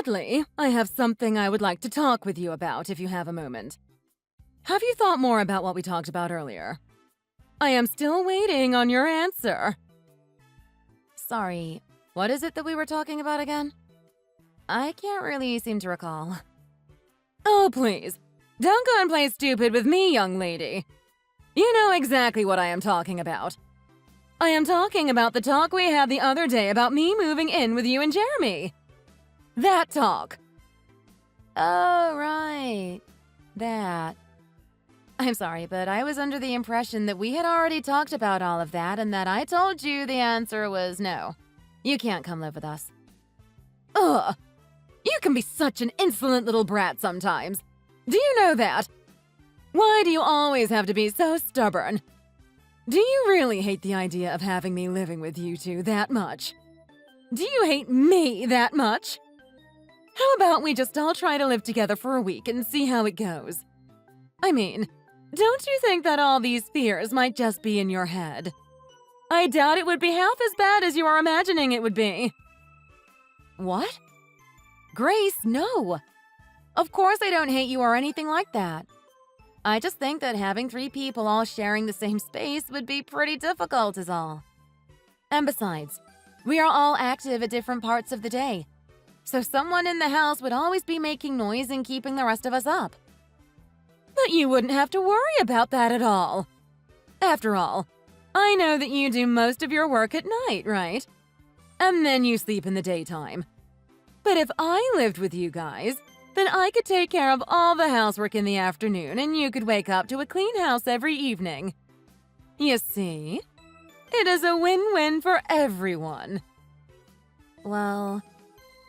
Sadly, I have something I would like to talk with you about if you have a moment. Have you thought more about what we talked about earlier? I am still waiting on your answer. Sorry, what is it that we were talking about again? I can't really seem to recall. Oh, please. Don't go and play stupid with me, young lady. You know exactly what I am talking about. I am talking about the talk we had the other day about me moving in with you and Jeremy. That talk. Oh, right. That. I'm sorry, but I was under the impression that we had already talked about all of that and that I told you the answer was no. You can't come live with us. Ugh. You can be such an insolent little brat sometimes. Do you know that? Why do you always have to be so stubborn? Do you really hate the idea of having me living with you two that much? Do you hate me that much? How about we just all try to live together for a week and see how it goes? I mean, don't you think that all these fears might just be in your head? I doubt it would be half as bad as you are imagining it would be. What? Grace, no. Of course I don't hate you or anything like that. I just think that having 3 people all sharing the same space would be pretty difficult is all. And besides, we are all active at different parts of the day. So someone in the house would always be making noise and keeping the rest of us up. But you wouldn't have to worry about that at all. After all, I know that you do most of your work at night, right? And then you sleep in the daytime. But if I lived with you guys, then I could take care of all the housework in the afternoon and you could wake up to a clean house every evening. You see? It is a win-win for everyone. Well,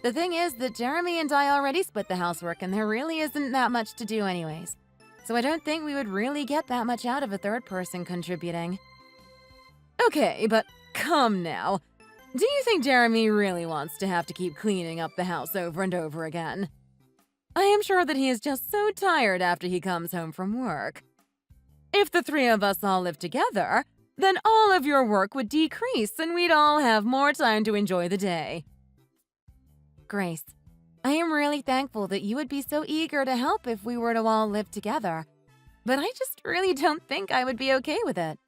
the thing is that Jeremy and I already split the housework and there really isn't that much to do anyways. So I don't think we would really get that much out of a third person contributing. Okay, but come now. Do you think Jeremy really wants to have to keep cleaning up the house over and over again? I am sure that he is just so tired after he comes home from work. If the 3 of us all lived together, then all of your work would decrease and we'd all have more time to enjoy the day. Grace, I am really thankful that you would be so eager to help if we were to all live together, but I just really don't think I would be okay with it.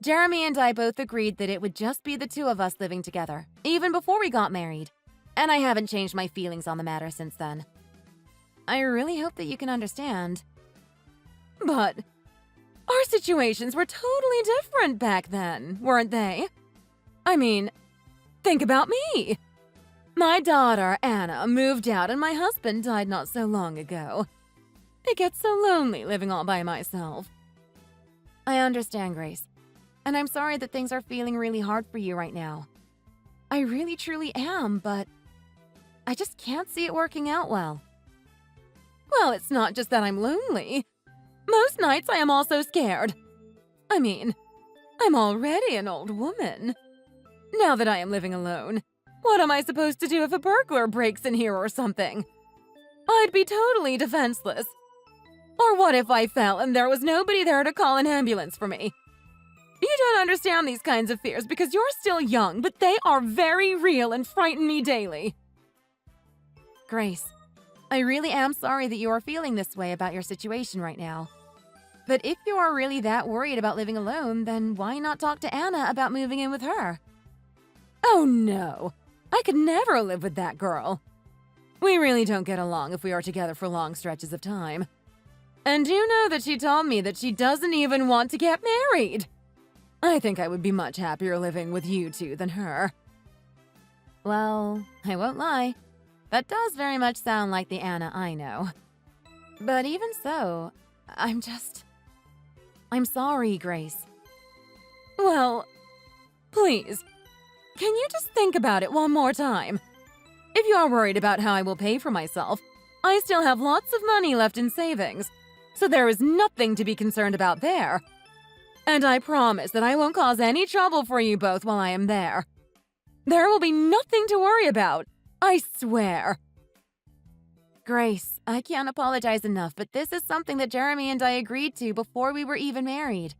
Jeremy and I both agreed that it would just be the 2 of us living together, even before we got married, and I haven't changed my feelings on the matter since then. I really hope that you can understand. But our situations were totally different back then, weren't they? I mean, think about me. My daughter, Anna, moved out and my husband died not so long ago. It gets so lonely living all by myself. I understand, Grace, and I'm sorry that things are feeling really hard for you right now. I really truly am, but I just can't see it working out well. Well, it's not just that I'm lonely. Most nights I am also scared. I mean, I'm already an old woman. Now that I am living alone, what am I supposed to do if a burglar breaks in here or something? I'd be totally defenseless. Or what if I fell and there was nobody there to call an ambulance for me? You don't understand these kinds of fears because you're still young, but they are very real and frighten me daily. Grace, I really am sorry that you are feeling this way about your situation right now. But if you are really that worried about living alone, then why not talk to Anna about moving in with her? Oh no, I could never live with that girl. We really don't get along if we are together for long stretches of time. And you know that she told me that she doesn't even want to get married. I think I would be much happier living with you two than her. Well, I won't lie. That does very much sound like the Anna I know. But even so, I'm sorry, Grace. Well, please, can you just think about it one more time? If you are worried about how I will pay for myself, I still have lots of money left in savings, so there is nothing to be concerned about there. And I promise that I won't cause any trouble for you both while I am there. There will be nothing to worry about, I swear. Grace, I can't apologize enough, but this is something that Jeremy and I agreed to before we were even married.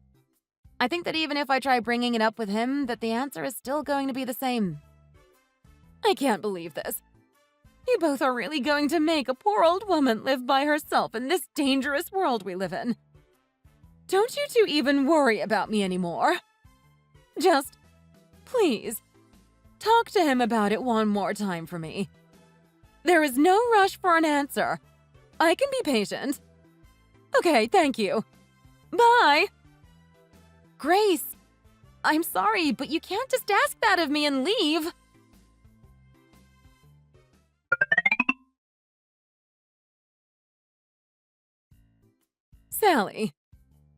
I think that even if I try bringing it up with him, that the answer is still going to be the same. I can't believe this. You both are really going to make a poor old woman live by herself in this dangerous world we live in. Don't you two even worry about me anymore. Just, please, talk to him about it one more time for me. There is no rush for an answer. I can be patient. Okay, thank you. Bye. Grace, I'm sorry, but you can't just ask that of me and leave. Sally,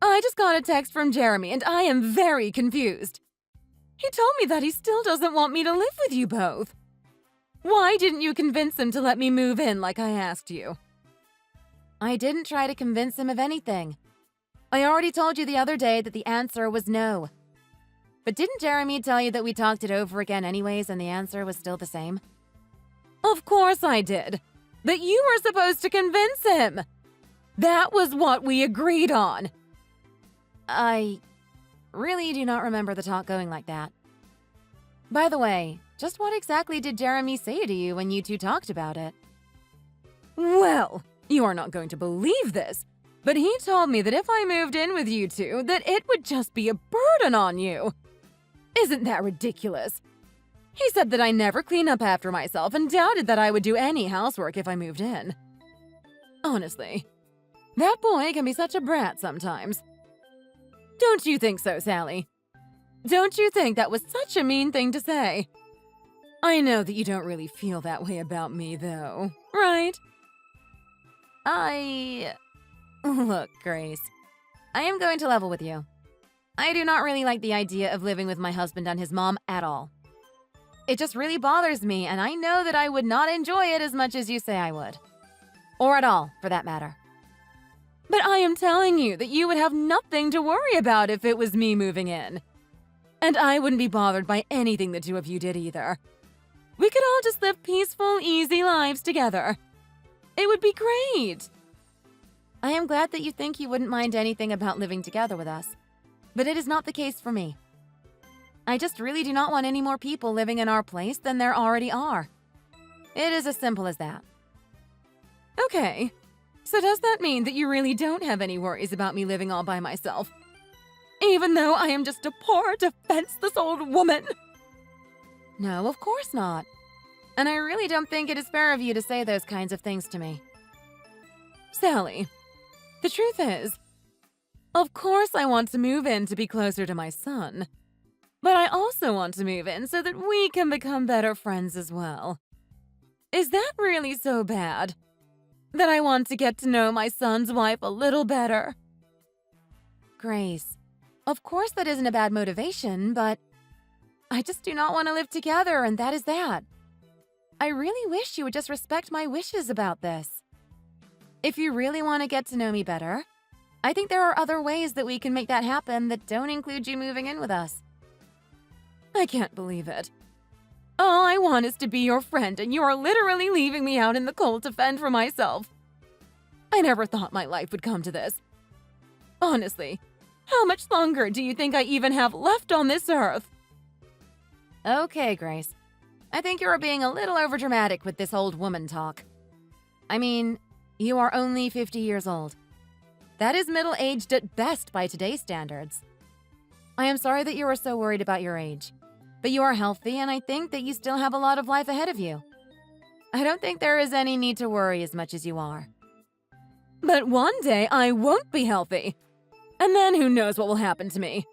I just got a text from Jeremy and I am very confused. He told me that he still doesn't want me to live with you both. Why didn't you convince him to let me move in like I asked you? I didn't try to convince him of anything. I already told you the other day that the answer was no. But didn't Jeremy tell you that we talked it over again anyways and the answer was still the same? Of course I did. But you were supposed to convince him. That was what we agreed on. I really do not remember the talk going like that. By the way, just what exactly did Jeremy say to you when you two talked about it? Well, you are not going to believe this, but he told me that if I moved in with you two, that it would just be a burden on you. Isn't that ridiculous? He said that I never clean up after myself and doubted that I would do any housework if I moved in. Honestly, that boy can be such a brat sometimes. Don't you think so, Sally? Don't you think that was such a mean thing to say? I know that you don't really feel that way about me, though, right? Look, Grace, I am going to level with you. I do not really like the idea of living with my husband and his mom at all. It just really bothers me, and I know that I would not enjoy it as much as you say I would. Or at all, for that matter. But I am telling you that you would have nothing to worry about if it was me moving in. And I wouldn't be bothered by anything the two of you did either. We could all just live peaceful, easy lives together. It would be great. I am glad that you think you wouldn't mind anything about living together with us. But it is not the case for me. I just really do not want any more people living in our place than there already are. It is as simple as that. Okay, so does that mean that you really don't have any worries about me living all by myself? Even though I am just a poor, defenseless old woman? No, of course not. And I really don't think it is fair of you to say those kinds of things to me. Sally, the truth is, of course I want to move in to be closer to my son. But I also want to move in so that we can become better friends as well. Is that really so bad? That I want to get to know my son's wife a little better? Grace, of course that isn't a bad motivation, but I just do not want to live together, and that is that. I really wish you would just respect my wishes about this. If you really want to get to know me better, I think there are other ways that we can make that happen that don't include you moving in with us. I can't believe it. All I want is to be your friend, and you are literally leaving me out in the cold to fend for myself. I never thought my life would come to this. Honestly, how much longer do you think I even have left on this earth? Okay, Grace. I think you're being a little overdramatic with this old woman talk. I mean, you are only 50 years old. That is middle-aged at best by today's standards. I am sorry that you are so worried about your age. But you are healthy, and I think that you still have a lot of life ahead of you. I don't think there is any need to worry as much as you are. But one day I won't be healthy. And then who knows what will happen to me?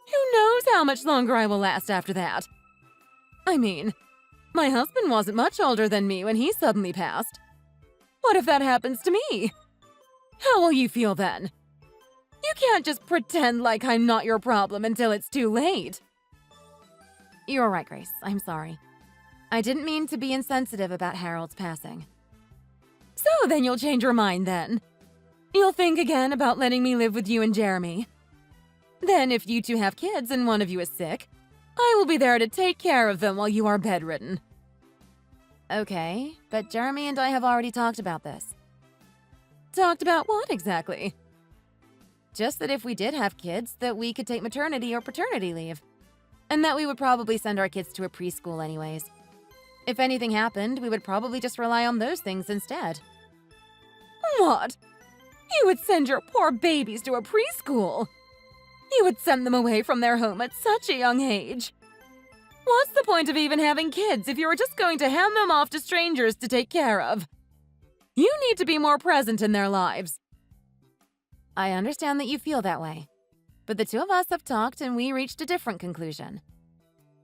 Who knows how much longer I will last after that? I mean, my husband wasn't much older than me when he suddenly passed. What if that happens to me? How will you feel then? You can't just pretend like I'm not your problem until it's too late. You're right, Grace. I'm sorry. I didn't mean to be insensitive about Harold's passing. So then you'll change your mind then. You'll think again about letting me live with you and Jeremy. Then if you two have kids and one of you is sick, I will be there to take care of them while you are bedridden. Okay, but Jeremy and I have already talked about this. Talked about what exactly? Just that if we did have kids, that we could take maternity or paternity leave. And that we would probably send our kids to a preschool anyways. If anything happened, we would probably just rely on those things instead. What? You would send your poor babies to a preschool? You would send them away from their home at such a young age. What's the point of even having kids if you were just going to hand them off to strangers to take care of? You need to be more present in their lives. I understand that you feel that way, but the two of us have talked and we reached a different conclusion.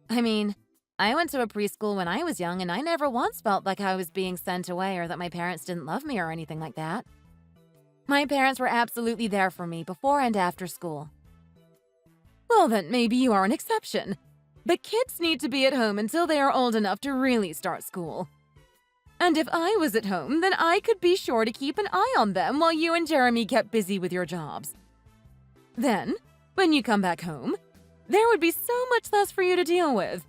I mean, I went to a preschool when I was young and I never once felt like I was being sent away or that my parents didn't love me or anything like that. My parents were absolutely there for me before and after school. Well, then maybe you are an exception. But kids need to be at home until they are old enough to really start school. And if I was at home, then I could be sure to keep an eye on them while you and Jeremy kept busy with your jobs. Then, when you come back home, there would be so much less for you to deal with.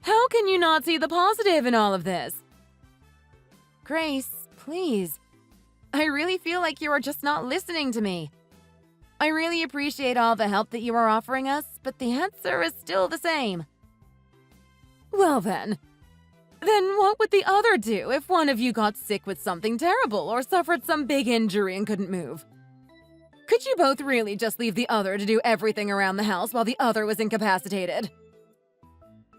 How can you not see the positive in all of this? Grace, please. I really feel like you are just not listening to me. I really appreciate all the help that you are offering us, but the answer is still the same. Well then what would the other do if one of you got sick with something terrible or suffered some big injury and couldn't move? Could you both really just leave the other to do everything around the house while the other was incapacitated?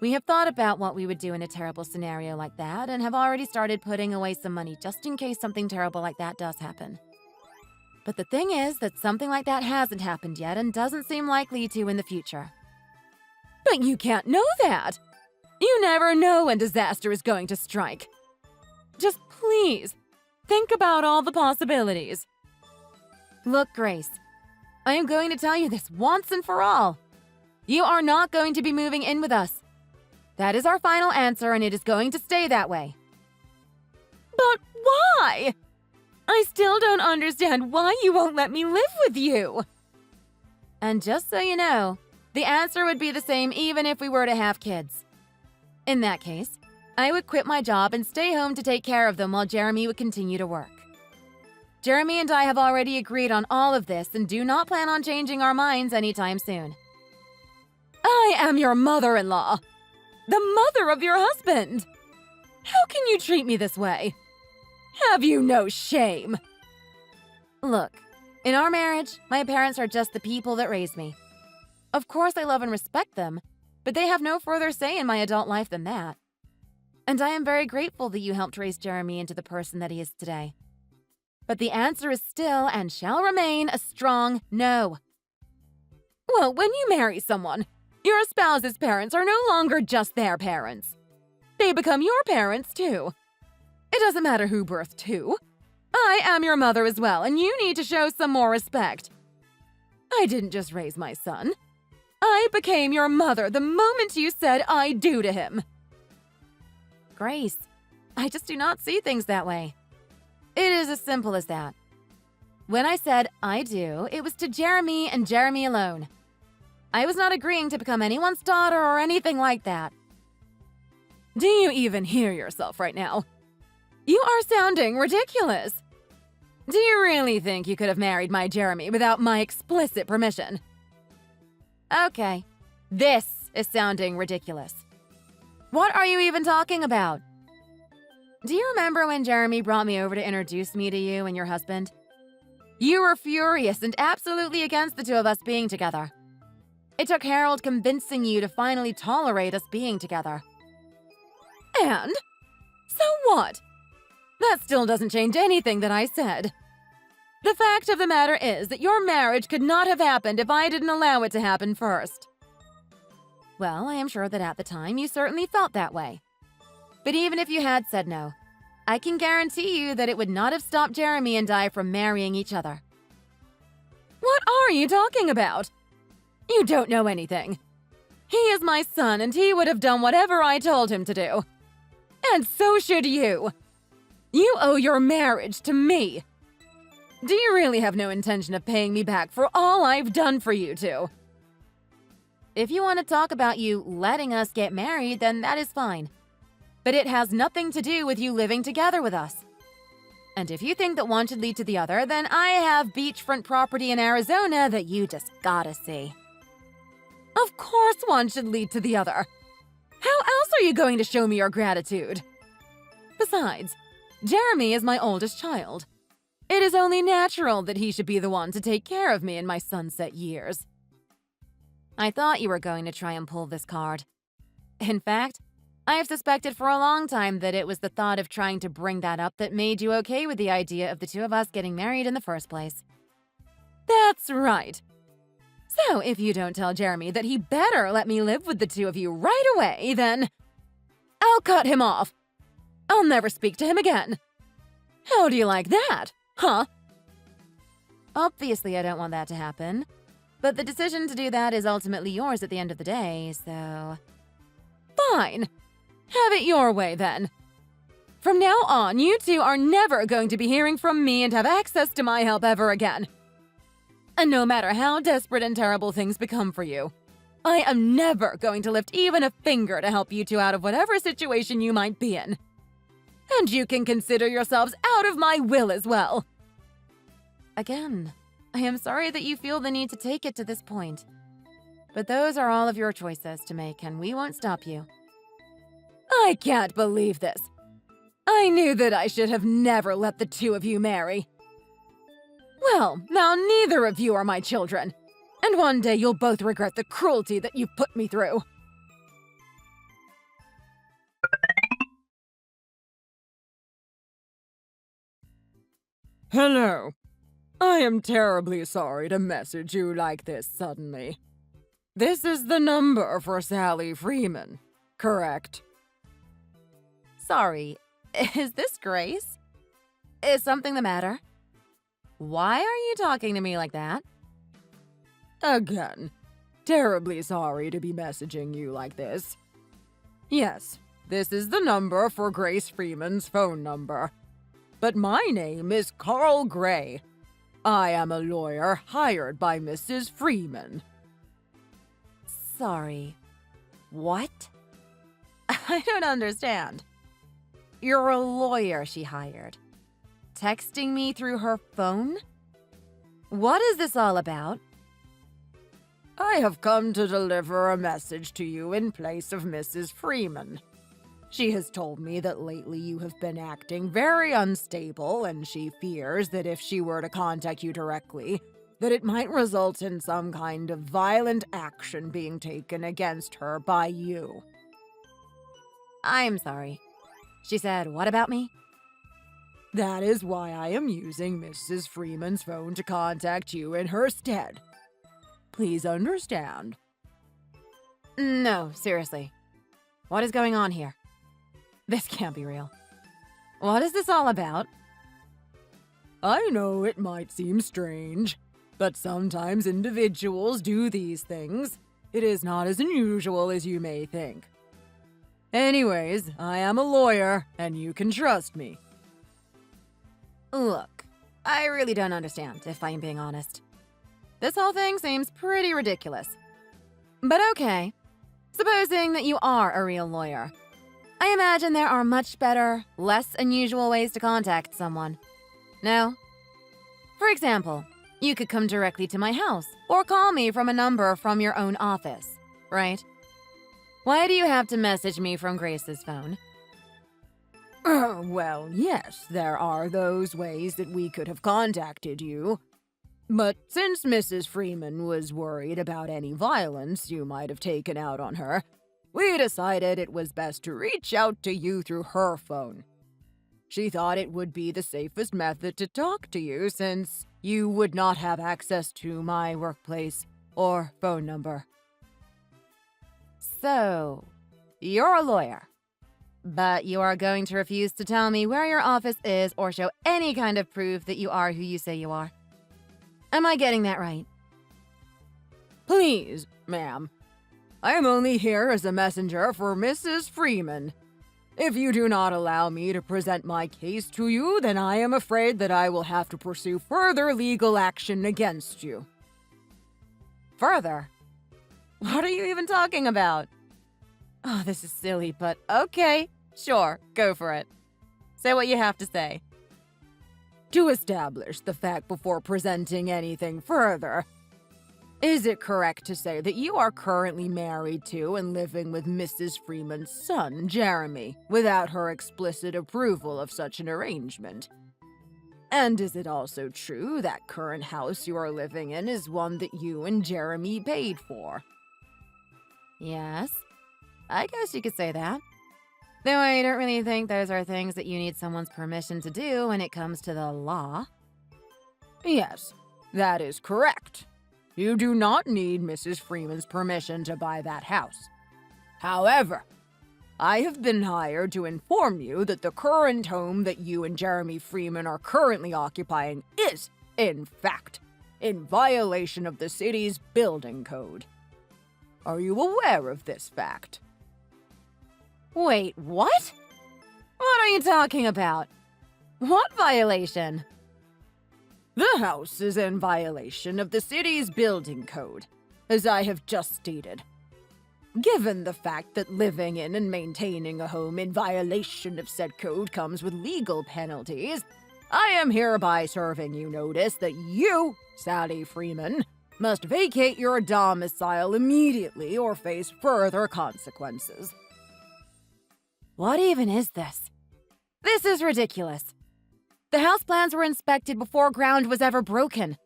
We have thought about what we would do in a terrible scenario like that and have already started putting away some money just in case something terrible like that does happen. But the thing is that something like that hasn't happened yet and doesn't seem likely to in the future. But you can't know that! You never know when disaster is going to strike. Just please, think about all the possibilities. Look, Grace, I am going to tell you this once and for all. You are not going to be moving in with us. That is our final answer and it is going to stay that way. But why? I still don't understand why you won't let me live with you. And just so you know, the answer would be the same even if we were to have kids. In that case, I would quit my job and stay home to take care of them while Jeremy would continue to work. Jeremy and I have already agreed on all of this and do not plan on changing our minds anytime soon. I am your mother-in-law, the mother of your husband. How can you treat me this way? Have you no shame? Look, in our marriage, my parents are just the people that raised me. Of course, I love and respect them, but they have no further say in my adult life than that. And I am very grateful that you helped raise Jeremy into the person that he is today. But the answer is still and shall remain a strong no. Well, when you marry someone, your spouse's parents are no longer just their parents. They become your parents, too. It doesn't matter who birthed who. I am your mother as well, and you need to show some more respect. I didn't just raise my son. I became your mother the moment you said I do to him. Grace, I just do not see things that way. It is as simple as that. When I said I do, it was to Jeremy and Jeremy alone. I was not agreeing to become anyone's daughter or anything like that. Do you even hear yourself right now? You are sounding ridiculous. Do you really think you could have married my Jeremy without my explicit permission? Okay, this is sounding ridiculous. What are you even talking about? Do you remember when Jeremy brought me over to introduce me to you and your husband? You were furious and absolutely against the two of us being together. It took Harold convincing you to finally tolerate us being together. And? So what? That still doesn't change anything that I said. The fact of the matter is that your marriage could not have happened if I didn't allow it to happen first. Well, I am sure that at the time you certainly felt that way. But even if you had said no, I can guarantee you that it would not have stopped Jeremy and I from marrying each other. What are you talking about? You don't know anything. He is my son and he would have done whatever I told him to do. And so should you. You owe your marriage to me. Do you really have no intention of paying me back for all I've done for you two? If you want to talk about you letting us get married, then that is fine. But it has nothing to do with you living together with us. And if you think that one should lead to the other, then I have beachfront property in Arizona that you just gotta see. Of course one should lead to the other. How else are you going to show me your gratitude? Besides, Jeremy is my oldest child. It is only natural that he should be the one to take care of me in my sunset years. I thought you were going to try and pull this card. In fact, I have suspected for a long time that it was the thought of trying to bring that up that made you okay with the idea of the two of us getting married in the first place. That's right. So if you don't tell Jeremy that he better let me live with the two of you right away, then I'll cut him off. I'll never speak to him again. How do you like that, huh? Obviously, I don't want that to happen, but the decision to do that is ultimately yours at the end of the day, so... Fine. Have it your way, then. From now on, you two are never going to be hearing from me and have access to my help ever again. And no matter how desperate and terrible things become for you, I am never going to lift even a finger to help you two out of whatever situation you might be in. And you can consider yourselves out of my will as well. Again, I am sorry that you feel the need to take it to this point. But those are all of your choices to make, and we won't stop you. I can't believe this. I knew that I should have never let the two of you marry. Well, now neither of you are my children, and one day you'll both regret the cruelty that you put me through. Hello. I am terribly sorry to message you like this suddenly. This is the number for Sally Freeman, correct? Sorry, is this Grace? Is something the matter? Why are you talking to me like that? Again, terribly sorry to be messaging you like this. Yes, this is the number for Grace Freeman's phone number. But my name is Carl Gray. I am a lawyer hired by Mrs. Freeman. Sorry. What? I don't understand. You're a lawyer she hired. Texting me through her phone? What is this all about? I have come to deliver a message to you in place of Mrs. Freeman. She has told me that lately you have been acting very unstable, and she fears that if she were to contact you directly, that it might result in some kind of violent action being taken against her by you. I'm sorry. She said what about me? That is why I am using Mrs. Freeman's phone to contact you in her stead. Please understand. No, seriously. What is going on here? This can't be real. What is this all about? I know it might seem strange, but sometimes individuals do these things. It is not as unusual as you may think. Anyways, I am a lawyer, and you can trust me. Look, I really don't understand, if I am being honest. This whole thing seems pretty ridiculous. But okay, supposing that you are a real lawyer, I imagine there are much better, less unusual ways to contact someone. No? For example, you could come directly to my house, or call me from a number from your own office, right? Why do you have to message me from Grace's phone? Well, yes, there are those ways that we could have contacted you. But since Mrs. Freeman was worried about any violence you might have taken out on her, we decided it was best to reach out to you through her phone. She thought it would be the safest method to talk to you since you would not have access to my workplace or phone number. So, you're a lawyer, but you are going to refuse to tell me where your office is or show any kind of proof that you are who you say you are. Am I getting that right? Please, ma'am. I am only here as a messenger for Mrs. Freeman. If you do not allow me to present my case to you, then I am afraid that I will have to pursue further legal action against you. Further? What are you even talking about? Oh, this is silly, but okay. Sure, go for it. Say what you have to say. To establish the fact before presenting anything further, Is it correct to say that you are currently married to and living with Mrs. Freeman's son, Jeremy, without her explicit approval of such an arrangement? And is it also true that current house you are living in is one that you and Jeremy paid for? Yes, I guess you could say that. Though I don't really think those are things that you need someone's permission to do when it comes to the law. Yes, that is correct. You do not need Mrs. Freeman's permission to buy that house. However, I have been hired to inform you that the current home that you and Jeremy Freeman are currently occupying is, in fact, in violation of the city's building code. Are you aware of this fact? Wait, what? What are you talking about? What violation? The house is in violation of the city's building code, as I have just stated. Given the fact that living in and maintaining a home in violation of said code comes with legal penalties, I am hereby serving you notice that you, Sally Freeman, must vacate your domicile immediately or face further consequences. What even is this? This is ridiculous. The house plans were inspected before ground was ever broken.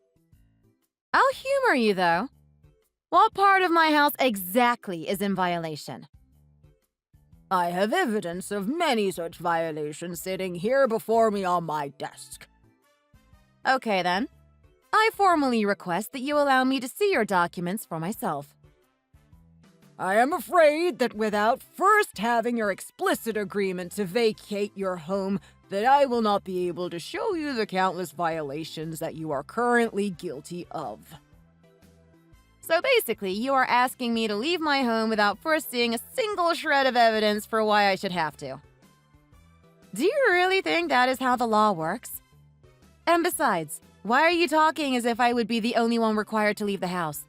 I'll humor you, though. What part of my house exactly is in violation? I have evidence of many such violations sitting here before me on my desk. Okay, then. I formally request that you allow me to see your documents for myself. I am afraid that without first having your explicit agreement to vacate your home, that I will not be able to show you the countless violations that you are currently guilty of. So basically, you are asking me to leave my home without first seeing a single shred of evidence for why I should have to. Do you really think that is how the law works? And besides, why are you talking as if I would be the only one required to leave the house?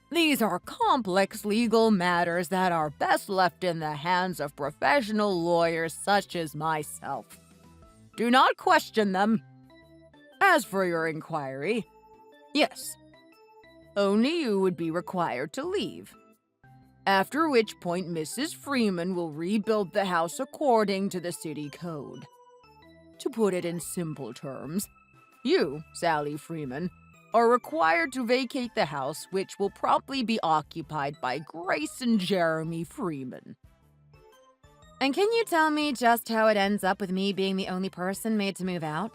These are complex legal matters that are best left in the hands of professional lawyers such as myself. Do not question them. As for your inquiry, yes, only you would be required to leave. After which point Mrs. Freeman will rebuild the house according to the city code. To put it in simple terms, you, Sally Freeman, are required to vacate the house, which will promptly be occupied by Grace and Jeremy Freeman. And can you tell me just how it ends up with me being the only person made to move out?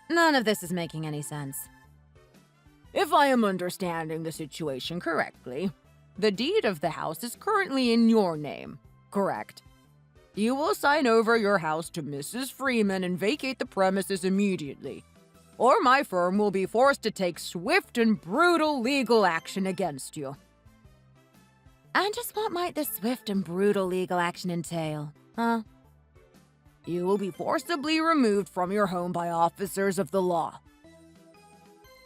None of this is making any sense. If I am understanding the situation correctly, the deed of the house is currently in your name, correct? You will sign over your house to Mrs. Freeman and vacate the premises immediately, or my firm will be forced to take swift and brutal legal action against you. And just what might this swift and brutal legal action entail, huh? You will be forcibly removed from your home by officers of the law.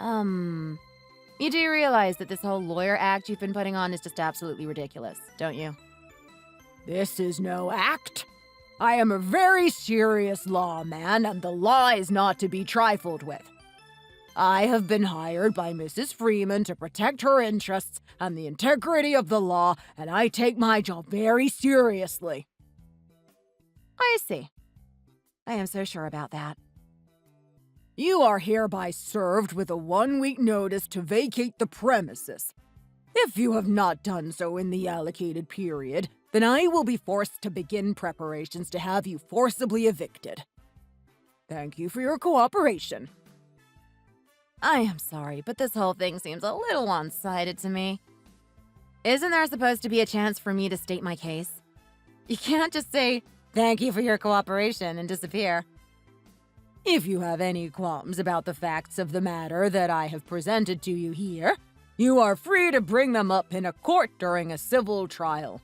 You do realize that this whole lawyer act you've been putting on is just absolutely ridiculous, don't you? This is no act. I am a very serious lawman, and the law is not to be trifled with. I have been hired by Mrs. Freeman to protect her interests and the integrity of the law, and I take my job very seriously. I see. I am so sure about that. You are hereby served with a 1-week notice to vacate the premises. If you have not done so in the allocated period, then I will be forced to begin preparations to have you forcibly evicted. Thank you for your cooperation. I am sorry, but this whole thing seems a little one-sided to me. Isn't there supposed to be a chance for me to state my case? You can't just say, "Thank you for your cooperation," and disappear. If you have any qualms about the facts of the matter that I have presented to you here, you are free to bring them up in a court during a civil trial.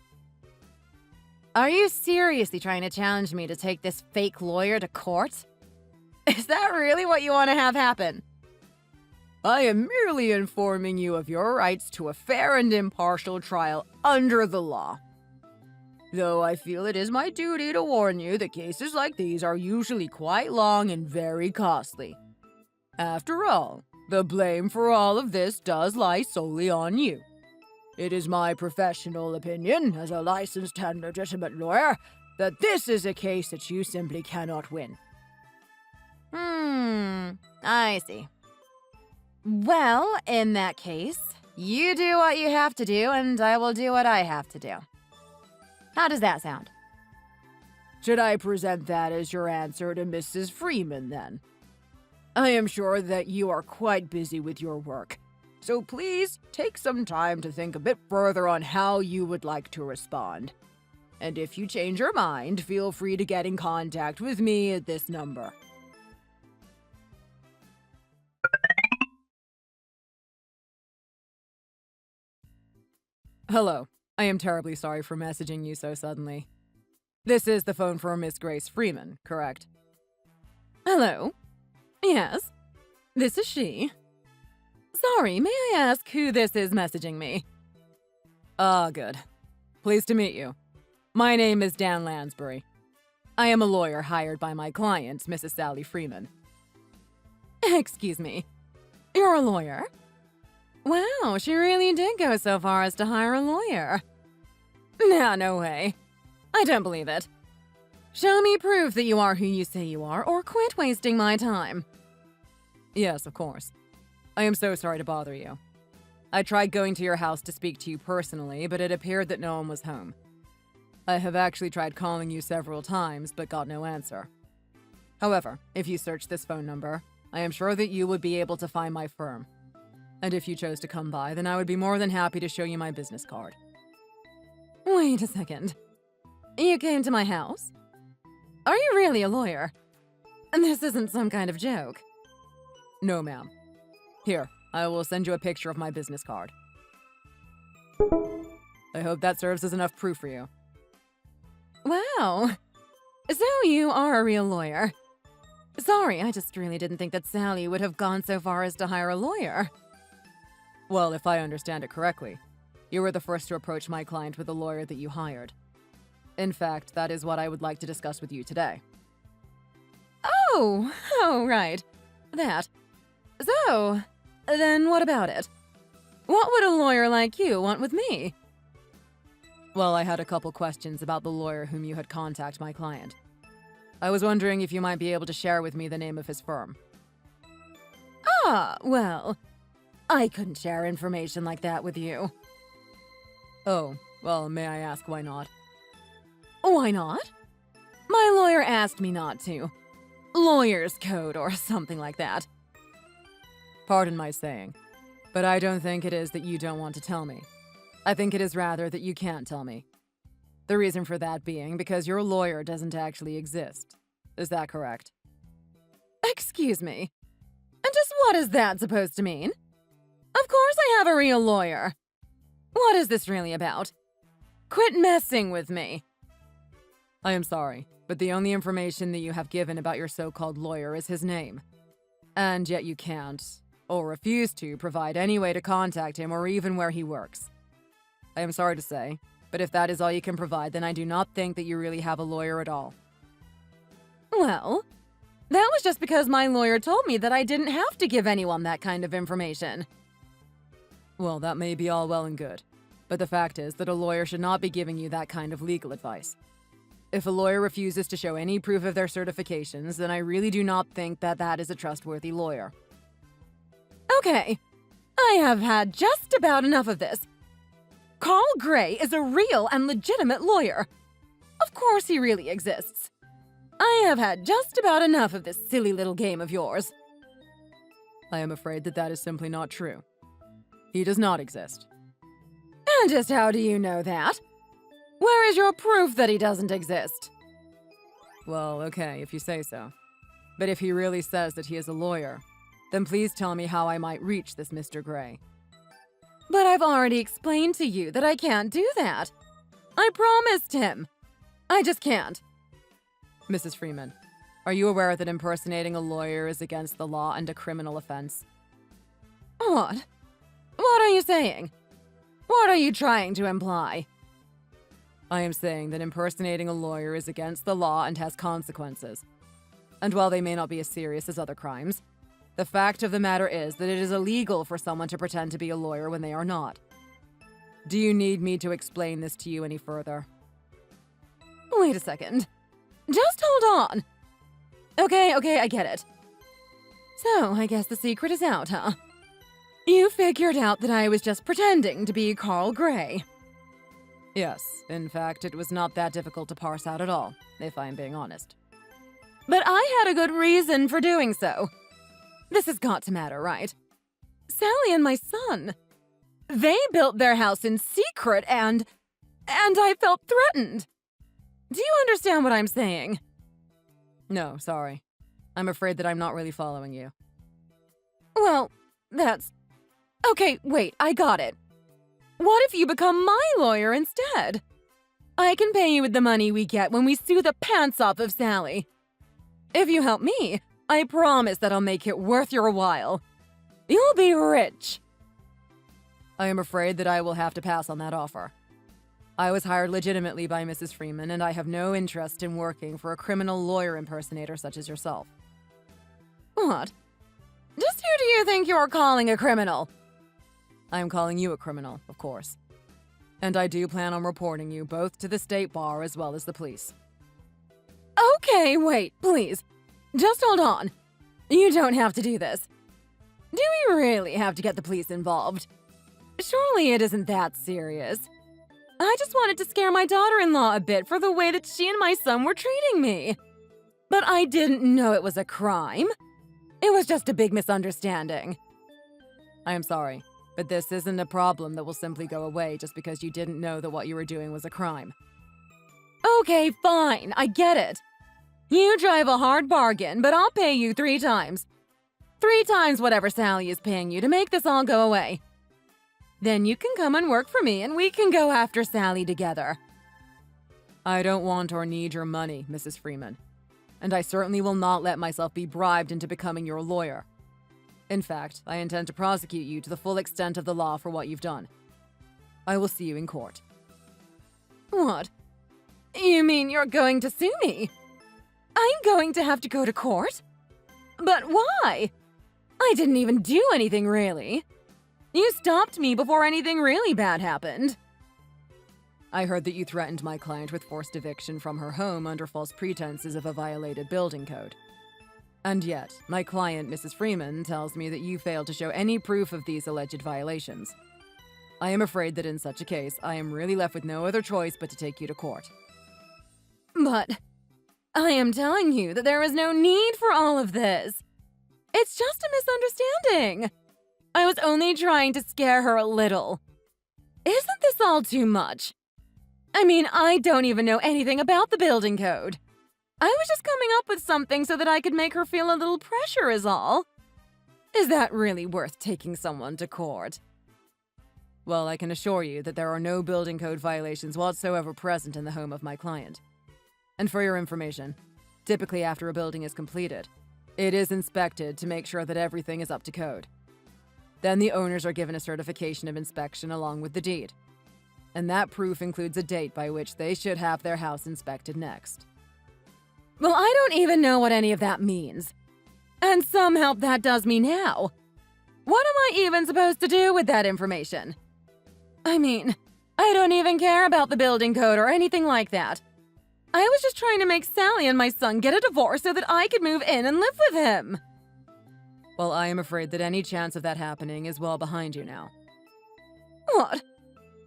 Are you seriously trying to challenge me to take this fake lawyer to court? Is that really what you want to have happen? I am merely informing you of your rights to a fair and impartial trial under the law. Though I feel it is my duty to warn you that cases like these are usually quite long and very costly. After all, The blame for all of this does lie solely on you. It is my professional opinion, as a licensed and legitimate lawyer, that this is a case that you simply cannot win. I see. Well, in that case, you do what you have to do, and I will do what I have to do. How does that sound? Should I present that as your answer to Mrs. Freeman, then? I am sure that you are quite busy with your work, so please take some time to think a bit further on how you would like to respond. And if you change your mind, feel free to get in contact with me at this number. Hello. I am terribly sorry for messaging you so suddenly. This is the phone for Miss Grace Freeman, correct? Hello? Yes, this is she. Sorry, may I ask who this is messaging me? Good. Pleased to meet you. My name is Dan Lansbury. I am a lawyer hired by my client, Mrs. Sally Freeman. Excuse me. You're a lawyer? Wow, she really did go so far as to hire a lawyer. Nah, no way. I don't believe it. Show me proof that you are who you say you are, or quit wasting my time. Yes, of course. I am so sorry to bother you. I tried going to your house to speak to you personally, but it appeared that no one was home. I have actually tried calling you several times, but got no answer. However, if you search this phone number, I am sure that you would be able to find my firm. And if you chose to come by, then I would be more than happy to show you my business card. Wait a second. You came to my house? Are you really a lawyer? And this isn't some kind of joke. No, ma'am. Here, I will send you a picture of my business card. I hope that serves as enough proof for you. Wow. So you are a real lawyer. Sorry, I just really didn't think that Sally would have gone so far as to hire a lawyer. Well, if I understand it correctly, you were the first to approach my client with a lawyer that you hired. In fact, that is what I would like to discuss with you today. Oh, right. That. So, then what about it? What would a lawyer like you want with me? Well, I had a couple questions about the lawyer whom you had contacted my client. I was wondering if you might be able to share with me the name of his firm. Well, I couldn't share information like that with you. Oh, well, may I ask why not? Why not? My lawyer asked me not to. Lawyer's code or something like that. Pardon my saying, but I don't think it is that you don't want to tell me. I think it is rather that you can't tell me. The reason for that being because your lawyer doesn't actually exist. Is that correct? Excuse me. And just what is that supposed to mean? Of course I have a real lawyer. What is this really about? Quit messing with me. I am sorry, but the only information that you have given about your so-called lawyer is his name. And yet you can't, or refuse to, provide any way to contact him or even where he works. I am sorry to say, but if that is all you can provide, then I do not think that you really have a lawyer at all. Well, that was just because my lawyer told me that I didn't have to give anyone that kind of information. Well, that may be all well and good, but the fact is that a lawyer should not be giving you that kind of legal advice. If a lawyer refuses to show any proof of their certifications, then I really do not think that that is a trustworthy lawyer. Okay, I have had just about enough of this. Carl Gray is a real and legitimate lawyer. Of course he really exists. I have had just about enough of this silly little game of yours. I am afraid that that is simply not true. He does not exist. And just how do you know that? Where is your proof that he doesn't exist? Well, okay, if you say so. But if he really says that he is a lawyer, then please tell me how I might reach this Mr. Gray. But I've already explained to you that I can't do that. I promised him. I just can't. Mrs. Freeman, are you aware that impersonating a lawyer is against the law and a criminal offense? What? What are you saying? What are you trying to imply? I am saying that impersonating a lawyer is against the law and has consequences. And while they may not be as serious as other crimes, The fact of the matter is that it is illegal for someone to pretend to be a lawyer when they are not. Do you need me to explain this to you any further? Wait a second. Just hold on. Okay, I get it. So, I guess the secret is out, huh? You figured out that I was just pretending to be Carl Gray. Yes, in fact, it was not that difficult to parse out at all, if I'm being honest. But I had a good reason for doing so. This has got to matter, right? Sally and my son. They built their house in secret and I felt threatened. Do you understand what I'm saying? No, sorry. I'm afraid that I'm not really following you. Well, that's... Okay, wait, I got it. What if you become my lawyer instead? I can pay you with the money we get when we sue the pants off of Sally. If you help me, I promise that I'll make it worth your while. You'll be rich. I am afraid that I will have to pass on that offer. I was hired legitimately by Mrs. Freeman, and I have no interest in working for a criminal lawyer impersonator such as yourself. What? Just who do you think you're calling a criminal? I am calling you a criminal, of course. And I do plan on reporting you both to the state bar as well as the police. Okay, wait, please. Just hold on. You don't have to do this. Do we really have to get the police involved? Surely it isn't that serious. I just wanted to scare my daughter-in-law a bit for the way that she and my son were treating me. But I didn't know it was a crime. It was just a big misunderstanding. I am sorry, but this isn't a problem that will simply go away just because you didn't know that what you were doing was a crime. Okay, fine, I get it. You drive a hard bargain, but I'll pay you 3 times. 3 times whatever Sally is paying you to make this all go away. Then you can come and work for me and we can go after Sally together. I don't want or need your money, Mrs. Freeman. And I certainly will not let myself be bribed into becoming your lawyer. In fact, I intend to prosecute you to the full extent of the law for what you've done. I will see you in court. What? You mean you're going to sue me? I'm going to have to go to court? But why? I didn't even do anything, really. You stopped me before anything really bad happened. I heard that you threatened my client with forced eviction from her home under false pretenses of a violated building code. And yet, my client, Mrs. Freeman, tells me that you failed to show any proof of these alleged violations. I am afraid that in such a case, I am really left with no other choice but to take you to court. But I am telling you that there is no need for all of this. It's just a misunderstanding. I was only trying to scare her a little. Isn't this all too much? I mean, I don't even know anything about the building code. I was just coming up with something so that I could make her feel a little pressure is all. Is that really worth taking someone to court? Well, I can assure you that there are no building code violations whatsoever present in the home of my client. And for your information, typically after a building is completed, it is inspected to make sure that everything is up to code. Then the owners are given a certification of inspection along with the deed. And that proof includes a date by which they should have their house inspected next. Well, I don't even know what any of that means. And some help that does me now. What am I even supposed to do with that information? I mean, I don't even care about the building code or anything like that. I was just trying to make Sally and my son get a divorce so that I could move in and live with him. Well, I am afraid that any chance of that happening is well behind you now. What?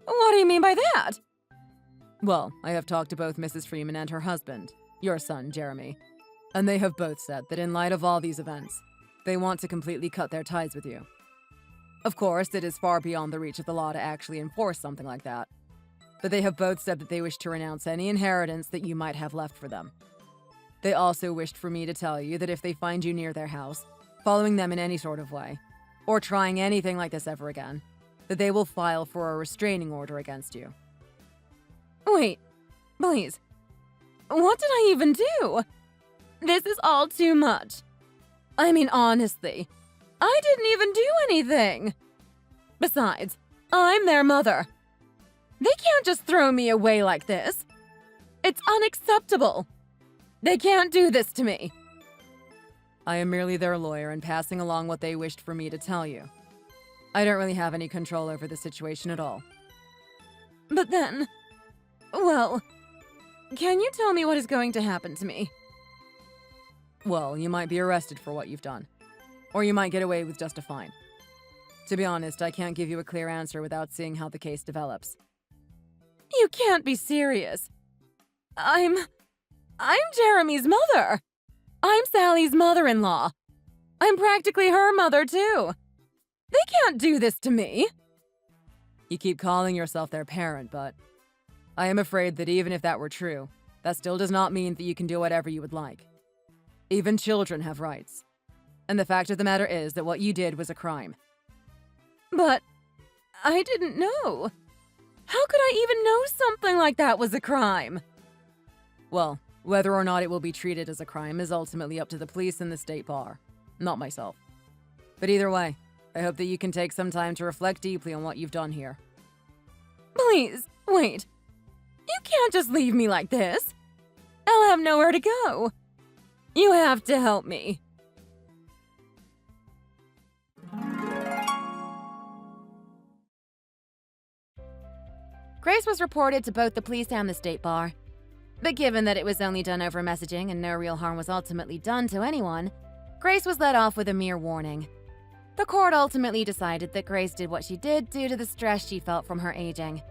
What do you mean by that? Well, I have talked to both Mrs. Freeman and her husband, your son, Jeremy, and they have both said that in light of all these events, they want to completely cut their ties with you. Of course, it is far beyond the reach of the law to actually enforce something like that, but they have both said that they wish to renounce any inheritance that you might have left for them. They also wished for me to tell you that if they find you near their house, following them in any sort of way, or trying anything like this ever again, that they will file for a restraining order against you. Wait, please. What did I even do? This is all too much. I mean, honestly, I didn't even do anything. Besides, I'm their mother. They can't just throw me away like this. It's unacceptable. They can't do this to me. I am merely their lawyer and passing along what they wished for me to tell you. I don't really have any control over the situation at all. But then... Well... Can you tell me what is going to happen to me? Well, you might be arrested for what you've done. Or you might get away with just a fine. To be honest, I can't give you a clear answer without seeing how the case develops. You can't be serious. I'm Jeremy's mother. I'm Sally's mother-in-law. I'm practically her mother, too. They can't do this to me. You keep calling yourself their parent, but I am afraid that even if that were true, that still does not mean that you can do whatever you would like. Even children have rights. And the fact of the matter is that what you did was a crime. But I didn't know. How could I even know something like that was a crime? Well, whether or not it will be treated as a crime is ultimately up to the police and the state bar, not myself. But either way, I hope that you can take some time to reflect deeply on what you've done here. Please, wait. You can't just leave me like this. I'll have nowhere to go. You have to help me. Grace was reported to both the police and the state bar. But given that it was only done over messaging and no real harm was ultimately done to anyone, Grace was let off with a mere warning. The court ultimately decided that Grace did what she did due to the stress she felt from her aging.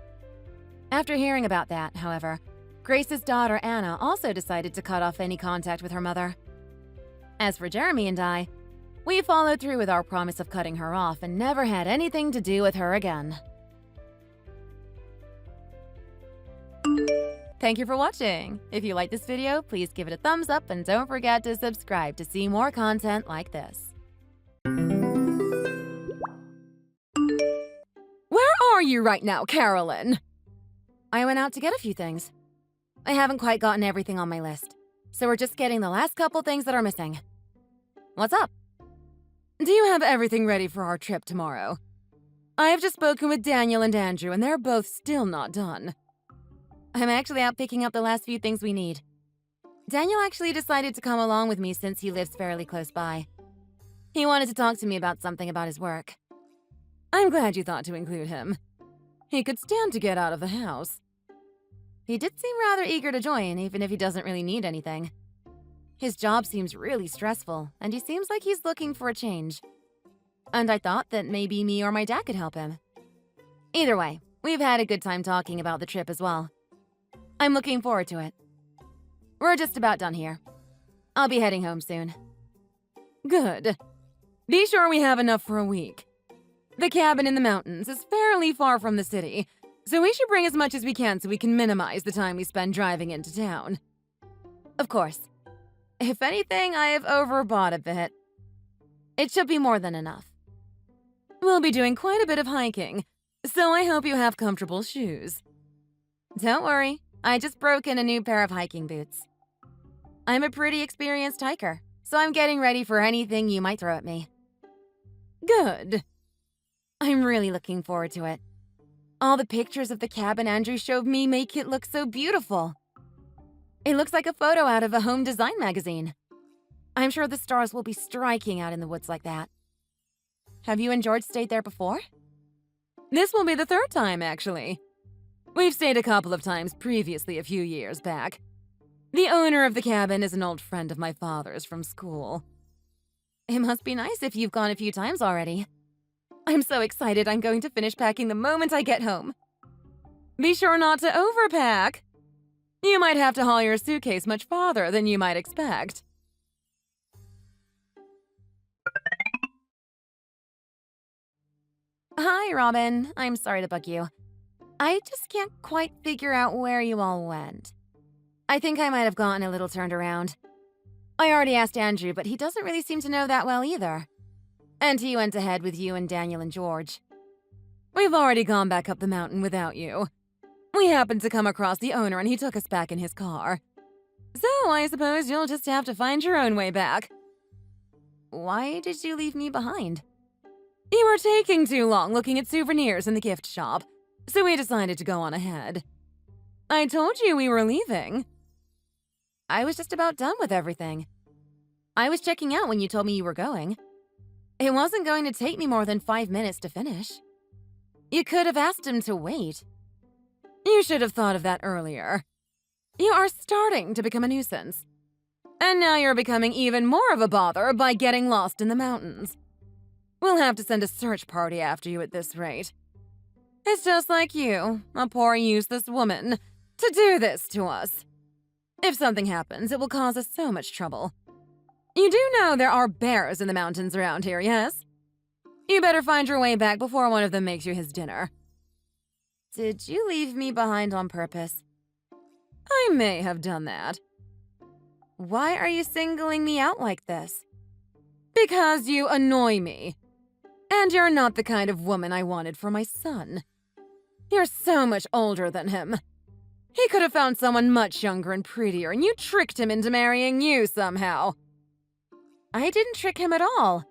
After hearing about that, however, Grace's daughter Anna also decided to cut off any contact with her mother. As for Jeremy and I, we followed through with our promise of cutting her off and never had anything to do with her again. Thank you for watching. If you liked this video, please give it a thumbs up and don't forget to subscribe to see more content like this. Where are you right now, Carolyn? I went out to get a few things. I haven't quite gotten everything on my list, so we're just getting the last couple things that are missing. What's up? Do you have everything ready for our trip tomorrow? I have just spoken with Daniel and Andrew, and they're both still not done. I'm actually out picking up the last few things we need. Daniel actually decided to come along with me since he lives fairly close by. He wanted to talk to me about something about his work. I'm glad you thought to include him. He could stand to get out of the house. He did seem rather eager to join, even if he doesn't really need anything. His job seems really stressful, and he seems like he's looking for a change. And I thought that maybe me or my dad could help him. Either way, we've had a good time talking about the trip as well. I'm looking forward to it. We're just about done here. I'll be heading home soon. Good. Be sure we have enough for a week. The cabin in the mountains is fairly far from the city, so we should bring as much as we can so we can minimize the time we spend driving into town. Of course. If anything, I have overbought a bit. It should be more than enough. We'll be doing quite a bit of hiking, so I hope you have comfortable shoes. Don't worry, I just broke in a new pair of hiking boots. I'm a pretty experienced hiker, so I'm getting ready for anything you might throw at me. Good. I'm really looking forward to it. All the pictures of the cabin Andrew showed me make it look so beautiful. It looks like a photo out of a home design magazine. I'm sure the stars will be striking out in the woods like that. Have you and George stayed there before? This will be the third time, actually. We've stayed a couple of times previously a few years back. The owner of the cabin is an old friend of my father's from school. It must be nice if you've gone a few times already. I'm so excited I'm going to finish packing the moment I get home. Be sure not to overpack. You might have to haul your suitcase much farther than you might expect. Hi, Robin. I'm sorry to bug you. I just can't quite figure out where you all went. I think I might have gotten a little turned around. I already asked Andrew, but he doesn't really seem to know that well either. And he went ahead with you and Daniel and George. We've already gone back up the mountain without you. We happened to come across the owner and he took us back in his car. So I suppose you'll just have to find your own way back. Why did you leave me behind? You were taking too long looking at souvenirs in the gift shop, so we decided to go on ahead. I told you we were leaving. I was just about done with everything. I was checking out when you told me you were going. It wasn't going to take me more than 5 minutes to finish. You could have asked him to wait. You should have thought of that earlier. You are starting to become a nuisance. And now you're becoming even more of a bother by getting lost in the mountains. We'll have to send a search party after you at this rate. It's just like you, a poor useless woman, to do this to us. If something happens, it will cause us so much trouble. You do know there are bears in the mountains around here, yes? You better find your way back before one of them makes you his dinner. Did you leave me behind on purpose? I may have done that. Why are you singling me out like this? Because you annoy me. And you're not the kind of woman I wanted for my son. You're so much older than him. He could have found someone much younger and prettier, and you tricked him into marrying you somehow. I didn't trick him at all.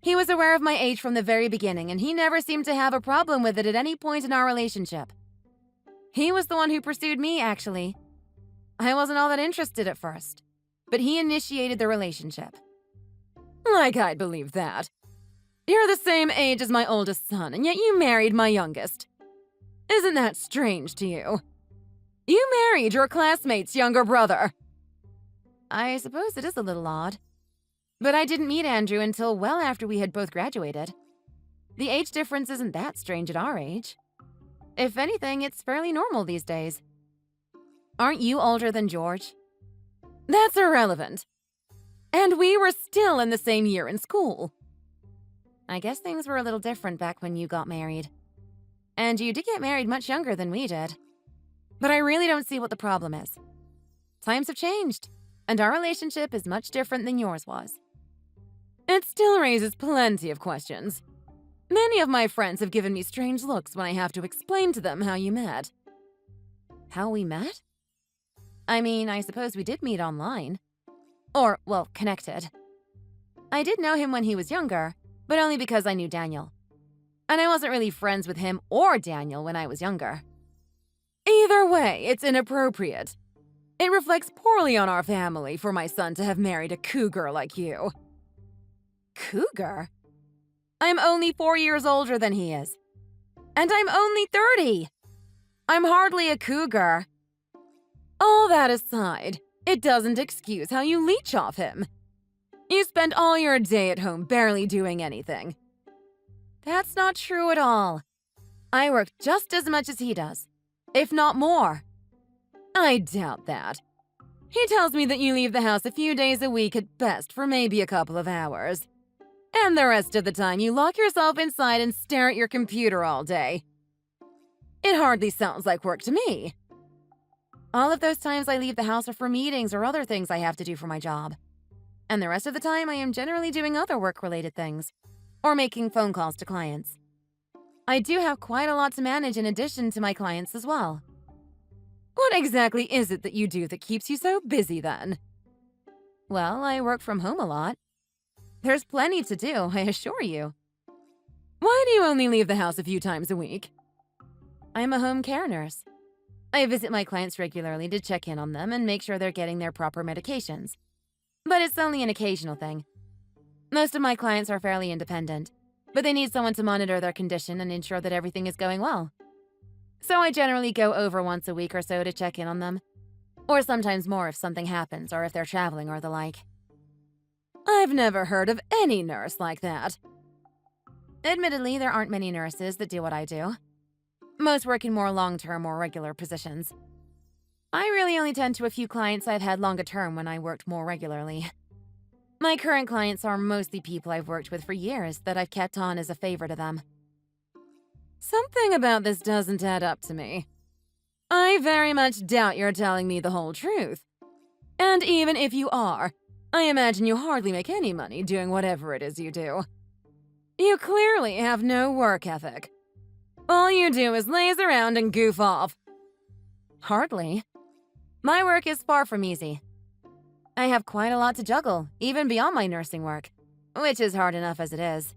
He was aware of my age from the very beginning, and he never seemed to have a problem with it at any point in our relationship. He was the one who pursued me, actually. I wasn't all that interested at first, but he initiated the relationship. Like I'd believe that. You're the same age as my oldest son, and yet you married my youngest. Isn't that strange to you? You married your classmate's younger brother. I suppose it is a little odd. But I didn't meet Andrew until well after we had both graduated. The age difference isn't that strange at our age. If anything, it's fairly normal these days. Aren't you older than George? That's irrelevant. And we were still in the same year in school. I guess things were a little different back when you got married. And you did get married much younger than we did. But I really don't see what the problem is. Times have changed, and our relationship is much different than yours was. It still raises plenty of questions. Many of my friends have given me strange looks when I have to explain to them how you met. How we met? I mean, I suppose we did meet online. Or, well, connected. I did know him when he was younger, but only because I knew Daniel. And I wasn't really friends with him or Daniel when I was younger. Either way, it's inappropriate. It reflects poorly on our family for my son to have married a cougar like you. Cougar? I'm only 4 years older than he is. And I'm only 30. I'm hardly a cougar. All that aside, it doesn't excuse how you leech off him. You spend all your day at home barely doing anything. That's not true at all. I work just as much as he does, if not more. I doubt that. He tells me that you leave the house a few days a week at best for maybe a couple of hours. And the rest of the time you lock yourself inside and stare at your computer all day. It hardly sounds like work to me. All of those times I leave the house are for meetings or other things I have to do for my job. And the rest of the time I am generally doing other work-related things, or making phone calls to clients. I do have quite a lot to manage in addition to my clients as well. What exactly is it that you do that keeps you so busy then? Well, I work from home a lot. There's plenty to do, I assure you. Why do you only leave the house a few times a week? I'm a home care nurse. I visit my clients regularly to check in on them and make sure they're getting their proper medications. But it's only an occasional thing. Most of my clients are fairly independent, but they need someone to monitor their condition and ensure that everything is going well. So I generally go over once a week or so to check in on them, or sometimes more if something happens or if they're traveling or the like. I've never heard of any nurse like that. Admittedly, there aren't many nurses that do what I do. Most work in more long-term or regular positions. I really only tend to a few clients I've had longer term when I worked more regularly. My current clients are mostly people I've worked with for years that I've kept on as a favor to them. Something about this doesn't add up to me. I very much doubt you're telling me the whole truth. And even if you are, I imagine you hardly make any money doing whatever it is you do. You clearly have no work ethic. All you do is laze around and goof off. Hardly. My work is far from easy. I have quite a lot to juggle, even beyond my nursing work, which is hard enough as it is.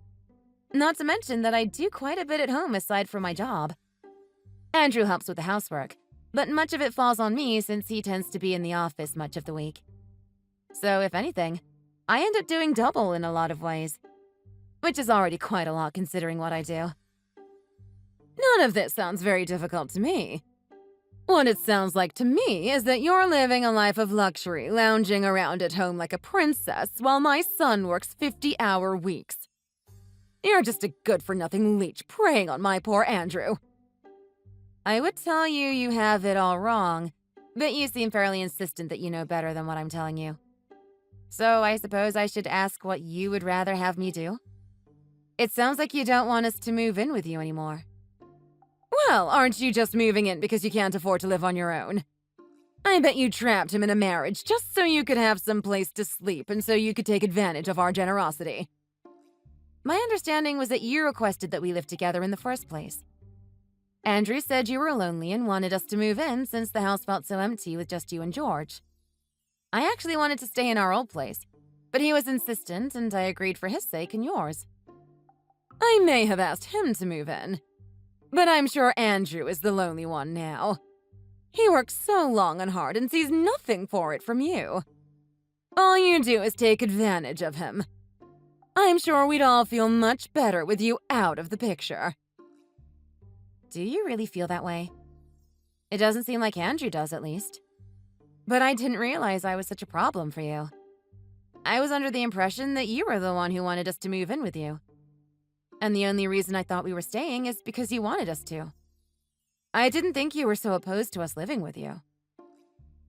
Not to mention that I do quite a bit at home aside from my job. Andrew helps with the housework, but much of it falls on me since he tends to be in the office much of the week. So if anything, I end up doing double in a lot of ways, which is already quite a lot considering what I do. None of this sounds very difficult to me. What it sounds like to me is that you're living a life of luxury, lounging around at home like a princess while my son works 50-hour weeks. You're just a good-for-nothing leech preying on my poor Andrew. I would tell you you have it all wrong, but you seem fairly insistent that you know better than what I'm telling you. So I suppose I should ask what you would rather have me do? It sounds like you don't want us to move in with you anymore. Well, aren't you just moving in because you can't afford to live on your own? I bet you trapped him in a marriage just so you could have some place to sleep and so you could take advantage of our generosity. My understanding was that you requested that we live together in the first place. Andrew said you were lonely and wanted us to move in since the house felt so empty with just you and George. I actually wanted to stay in our old place, but he was insistent and I agreed for his sake and yours. I may have asked him to move in, but I'm sure Andrew is the lonely one now. He works so long and hard and sees nothing for it from you. All you do is take advantage of him. I'm sure we'd all feel much better with you out of the picture. Do you really feel that way? It doesn't seem like Andrew does, at least. But I didn't realize I was such a problem for you. I was under the impression that you were the one who wanted us to move in with you. And the only reason I thought we were staying is because you wanted us to. I didn't think you were so opposed to us living with you.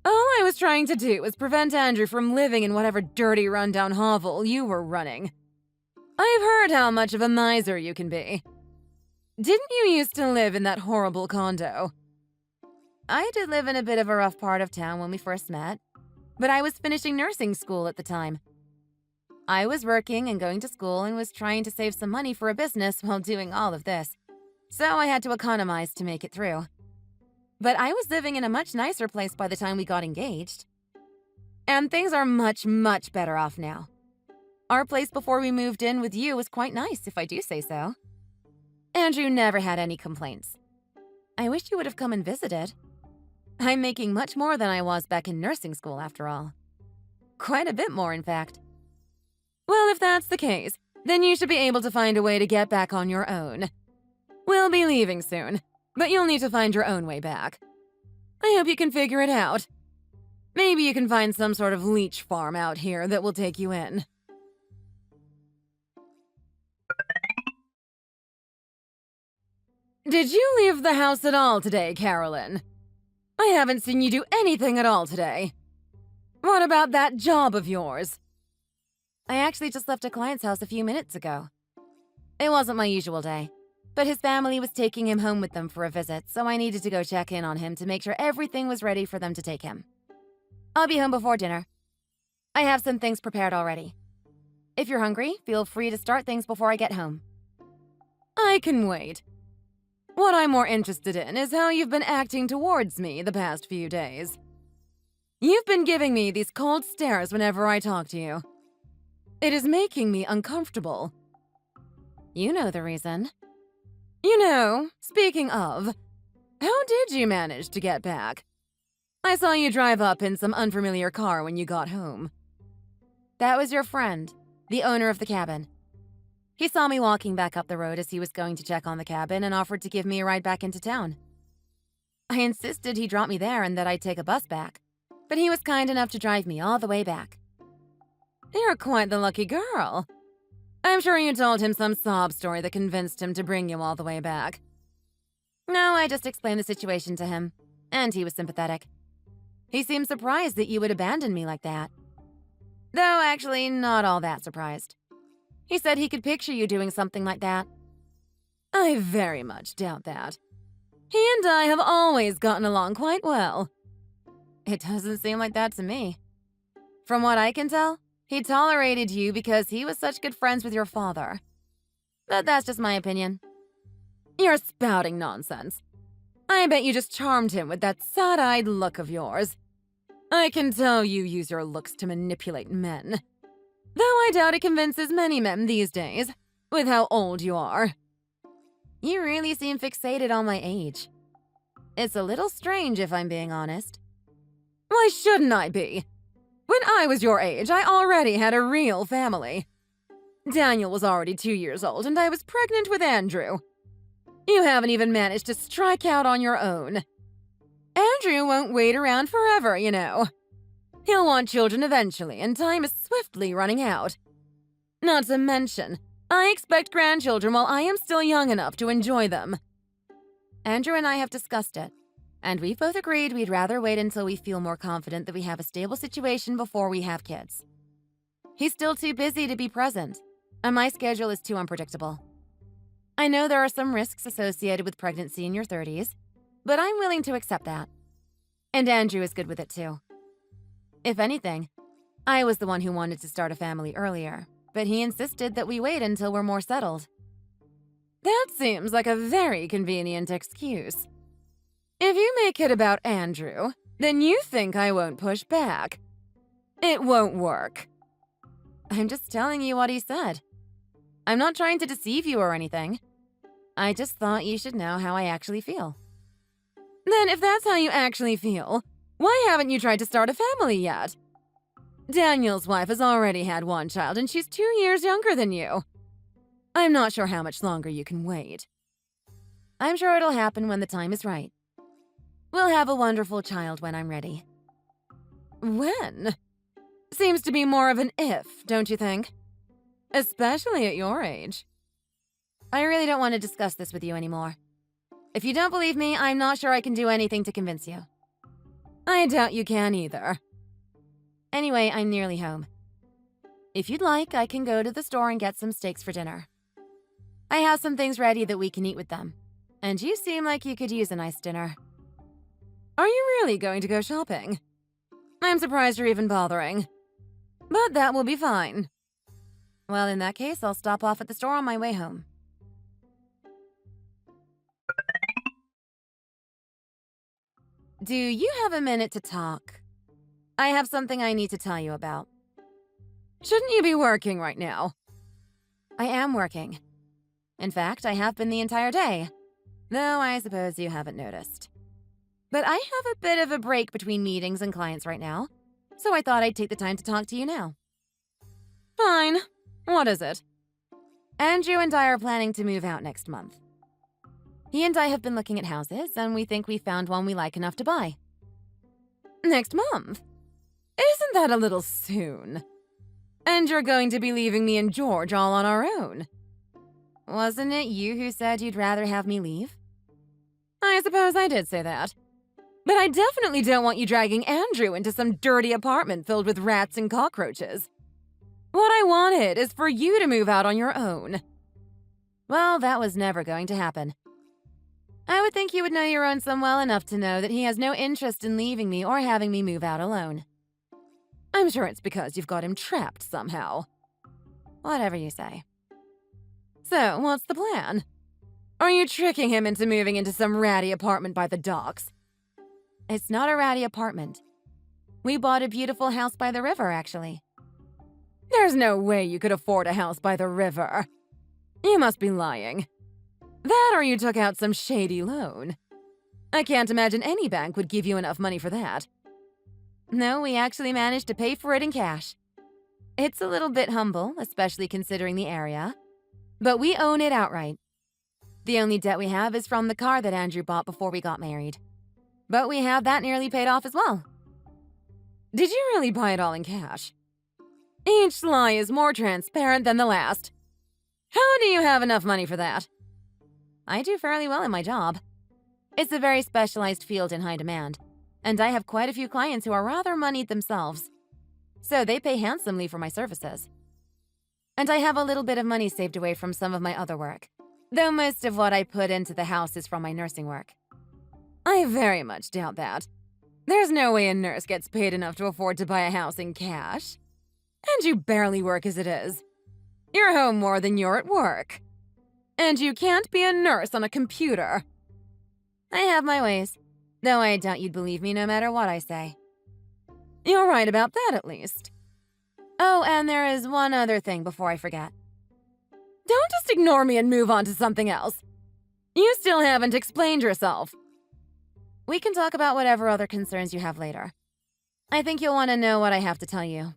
All I was trying to do was prevent Andrew from living in whatever dirty rundown hovel you were running. I've heard how much of a miser you can be. Didn't you used to live in that horrible condo? I did live in a bit of a rough part of town when we first met, but I was finishing nursing school at the time. I was working and going to school and was trying to save some money for a business while doing all of this, so I had to economize to make it through. But I was living in a much nicer place by the time we got engaged. And things are much, much better off now. Our place before we moved in with you was quite nice, if I do say so. Andrew never had any complaints. I wish you would have come and visited. I'm making much more than I was back in nursing school, after all. Quite a bit more, in fact. Well, if that's the case, then you should be able to find a way to get back on your own. We'll be leaving soon, but you'll need to find your own way back. I hope you can figure it out. Maybe you can find some sort of leech farm out here that will take you in. Did you leave the house at all today, Carolyn? I haven't seen you do anything at all today. What about that job of yours? I actually just left a client's house a few minutes ago. It wasn't my usual day, but his family was taking him home with them for a visit, so I needed to go check in on him to make sure everything was ready for them to take him. I'll be home before dinner. I have some things prepared already. If you're hungry, feel free to start things before I get home. I can wait. What I'm more interested in is how you've been acting towards me the past few days. You've been giving me these cold stares whenever I talk to you. It is making me uncomfortable. You know the reason. You know, speaking of, how did you manage to get back? I saw you drive up in some unfamiliar car when you got home. That was your friend, the owner of the cabin. He saw me walking back up the road as he was going to check on the cabin and offered to give me a ride back into town. I insisted he drop me there and that I'd take a bus back, but he was kind enough to drive me all the way back. You're quite the lucky girl. I'm sure you told him some sob story that convinced him to bring you all the way back. No, I just explained the situation to him, and he was sympathetic. He seemed surprised that you would abandon me like that. Though actually not all that surprised. He said he could picture you doing something like that. I very much doubt that. He and I have always gotten along quite well. It doesn't seem like that to me. From what I can tell, he tolerated you because he was such good friends with your father. But that's just my opinion. You're spouting nonsense. I bet you just charmed him with that sad-eyed look of yours. I can tell you use your looks to manipulate men. Though I doubt it convinces many men these days, with how old you are. You really seem fixated on my age. It's a little strange if I'm being honest. Why shouldn't I be? When I was your age, I already had a real family. Daniel was already 2 years old, and I was pregnant with Andrew. You haven't even managed to strike out on your own. Andrew won't wait around forever, you know. He'll want children eventually, and time is swiftly running out. Not to mention, I expect grandchildren while I am still young enough to enjoy them. Andrew and I have discussed it, and we've both agreed we'd rather wait until we feel more confident that we have a stable situation before we have kids. He's still too busy to be present, and my schedule is too unpredictable. I know there are some risks associated with pregnancy in your 30s, but I'm willing to accept that. And Andrew is good with it too. If anything, I was the one who wanted to start a family earlier, but he insisted that we wait until we're more settled. That seems like a very convenient excuse. If you make it about Andrew, then you think I won't push back. It won't work. I'm just telling you what he said. I'm not trying to deceive you or anything. I just thought you should know how I actually feel. Then if that's how you actually feel, why haven't you tried to start a family yet? Daniel's wife has already had one child, and she's 2 years younger than you. I'm not sure how much longer you can wait. I'm sure it'll happen when the time is right. We'll have a wonderful child when I'm ready. When? Seems to be more of an if, don't you think? Especially at your age. I really don't want to discuss this with you anymore. If you don't believe me, I'm not sure I can do anything to convince you. I doubt you can either. Anyway, I'm nearly home. If you'd like, I can go to the store and get some steaks for dinner. I have some things ready that we can eat with them, and you seem like you could use a nice dinner. Are you really going to go shopping? I'm surprised you're even bothering. But that will be fine. Well, in that case, I'll stop off at the store on my way home. Do you have a minute to talk? I have something I need to tell you about. Shouldn't you be working right now? I am working. In fact, I have been the entire day, though I suppose you haven't noticed. But I have a bit of a break between meetings and clients right now, so I thought I'd take the time to talk to you now. Fine. What is it? Andrew and I are planning to move out next month. He and I have been looking at houses, and we think we found one we like enough to buy. Next month? Isn't that a little soon? And you're going to be leaving me and George all on our own. Wasn't it you who said you'd rather have me leave? I suppose I did say that. But I definitely don't want you dragging Andrew into some dirty apartment filled with rats and cockroaches. What I wanted is for you to move out on your own. Well, that was never going to happen. I would think you would know your own son well enough to know that he has no interest in leaving me or having me move out alone. I'm sure it's because you've got him trapped somehow. Whatever you say. So, what's the plan? Are you tricking him into moving into some ratty apartment by the docks? It's not a ratty apartment. We bought a beautiful house by the river, actually. There's no way you could afford a house by the river. You must be lying. That or you took out some shady loan. I can't imagine any bank would give you enough money for that. No, we actually managed to pay for it in cash. It's a little bit humble, especially considering the area. But we own it outright. The only debt we have is from the car that Andrew bought before we got married. But we have that nearly paid off as well. Did you really buy it all in cash? Each lie is more transparent than the last. How do you have enough money for that? I do fairly well in my job. It's a very specialized field in high demand, and I have quite a few clients who are rather moneyed themselves. So they pay handsomely for my services. And I have a little bit of money saved away from some of my other work, though most of what I put into the house is from my nursing work. I very much doubt that. There's no way a nurse gets paid enough to afford to buy a house in cash. And you barely work as it is. You're home more than you're at work. And you can't be a nurse on a computer. I have my ways, though I doubt you'd believe me no matter what I say. You're right about that, at least. Oh, and there is one other thing before I forget. Don't just ignore me and move on to something else. You still haven't explained yourself. We can talk about whatever other concerns you have later. I think you'll want to know what I have to tell you.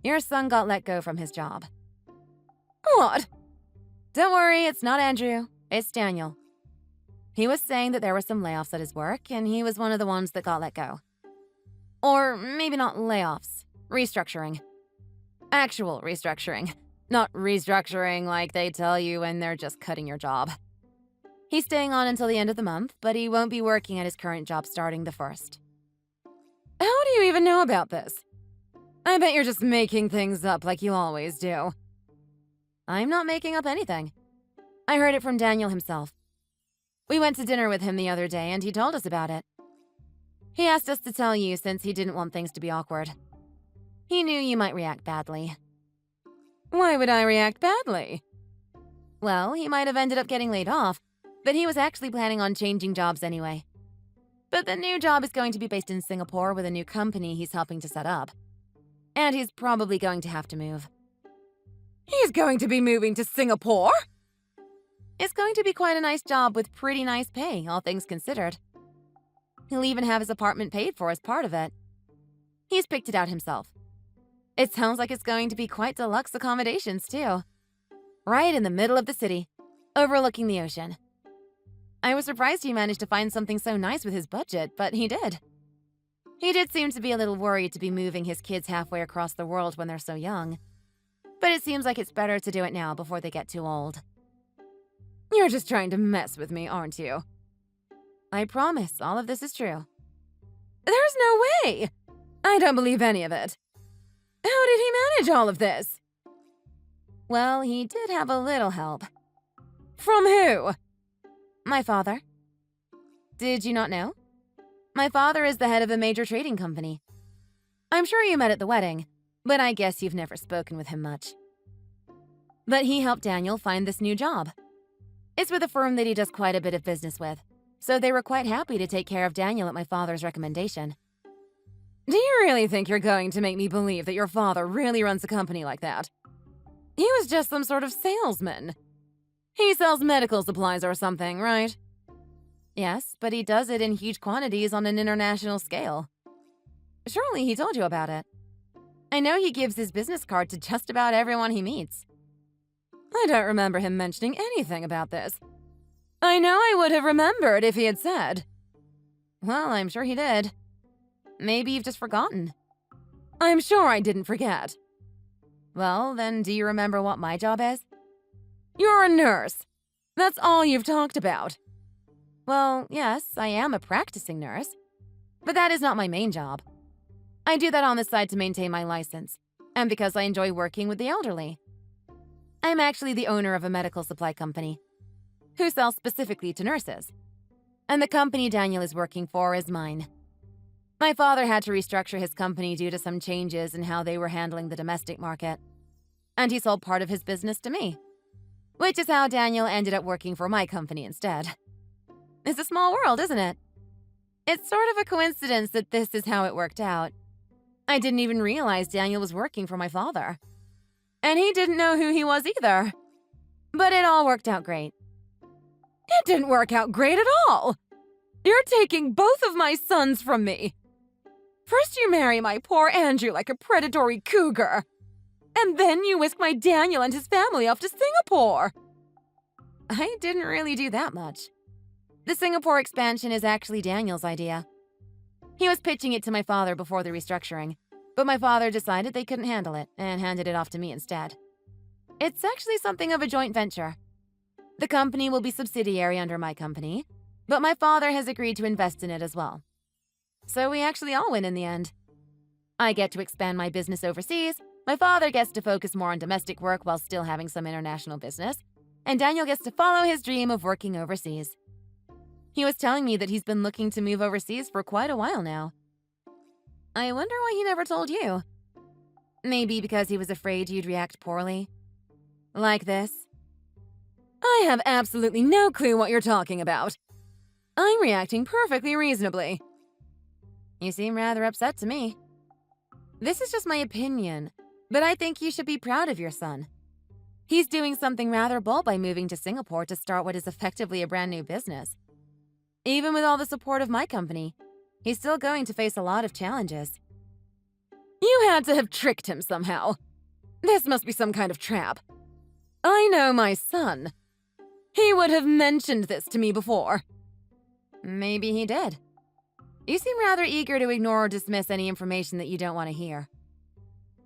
Your son got let go from his job. What? Don't worry, it's not Andrew. It's Daniel. He was saying that there were some layoffs at his work, and he was one of the ones that got let go. Or maybe not layoffs, restructuring. Actual restructuring. Not restructuring like they tell you when they're just cutting your job. He's staying on until the end of the month, but he won't be working at his current job starting the 1st. How do you even know about this? I bet you're just making things up like you always do. I'm not making up anything. I heard it from Daniel himself. We went to dinner with him the other day and he told us about it. He asked us to tell you since he didn't want things to be awkward. He knew you might react badly. Why would I react badly? Well, he might have ended up getting laid off, but he was actually planning on changing jobs anyway. But the new job is going to be based in Singapore with a new company he's helping to set up. And he's probably going to have to move. He's going to be moving to Singapore? It's going to be quite a nice job with pretty nice pay, all things considered. He'll even have his apartment paid for as part of it. He's picked it out himself. It sounds like it's going to be quite deluxe accommodations, too. Right in the middle of the city, overlooking the ocean. I was surprised he managed to find something so nice with his budget, but he did. He did seem to be a little worried to be moving his kids halfway across the world when they're so young. But it seems like it's better to do it now before they get too old. You're just trying to mess with me, aren't you? I promise, all of this is true. There's no way! I don't believe any of it. How did he manage all of this? Well, he did have a little help. From who? My father. Did you not know? My father is the head of a major trading company. I'm sure you met at the wedding, but I guess you've never spoken with him much. But he helped Daniel find this new job. It's with a firm that he does quite a bit of business with, so they were quite happy to take care of Daniel at my father's recommendation. Do you really think you're going to make me believe that your father really runs a company like that? He was just some sort of salesman. He sells medical supplies or something, right? Yes, but he does it in huge quantities on an international scale. Surely he told you about it. I know he gives his business card to just about everyone he meets. I don't remember him mentioning anything about this. I know I would have remembered if he had said. Well, I'm sure he did. Maybe you've just forgotten. I'm sure I didn't forget. Well, then do you remember what my job is? You're a nurse. That's all you've talked about. Well, yes, I am a practicing nurse. But that is not my main job. I do that on the side to maintain my license, and because I enjoy working with the elderly. I'm actually the owner of a medical supply company, who sells specifically to nurses. And the company Daniel is working for is mine. My father had to restructure his company due to some changes in how they were handling the domestic market. And he sold part of his business to me. Which is how Daniel ended up working for my company instead. It's a small world, isn't it? It's sort of a coincidence that this is how it worked out. I didn't even realize Daniel was working for my father. And he didn't know who he was either. But it all worked out great. It didn't work out great at all. You're taking both of my sons from me. First you marry my poor Andrew like a predatory cougar. And then you whisk my Daniel and his family off to Singapore. I didn't really do that much. The Singapore expansion is actually Daniel's idea. He was pitching it to my father before the restructuring, but my father decided they couldn't handle it and handed it off to me instead. It's actually something of a joint venture. The company will be subsidiary under my company, but my father has agreed to invest in it as well. So we actually all win in the end. I get to expand my business overseas, my father gets to focus more on domestic work while still having some international business, and Daniel gets to follow his dream of working overseas. He was telling me that he's been looking to move overseas for quite a while now. I wonder why he never told you. Maybe because he was afraid you'd react poorly. Like this. I have absolutely no clue what you're talking about. I'm reacting perfectly reasonably. You seem rather upset to me. This is just my opinion, but I think you should be proud of your son. He's doing something rather bold by moving to Singapore to start what is effectively a brand new business. Even with all the support of my company, He's still going to face a lot of challenges. You had to have tricked him somehow. This must be some kind of trap. I know my son. He would have mentioned this to me before. Maybe he did. You seem rather eager to ignore or dismiss any information that you don't want to hear.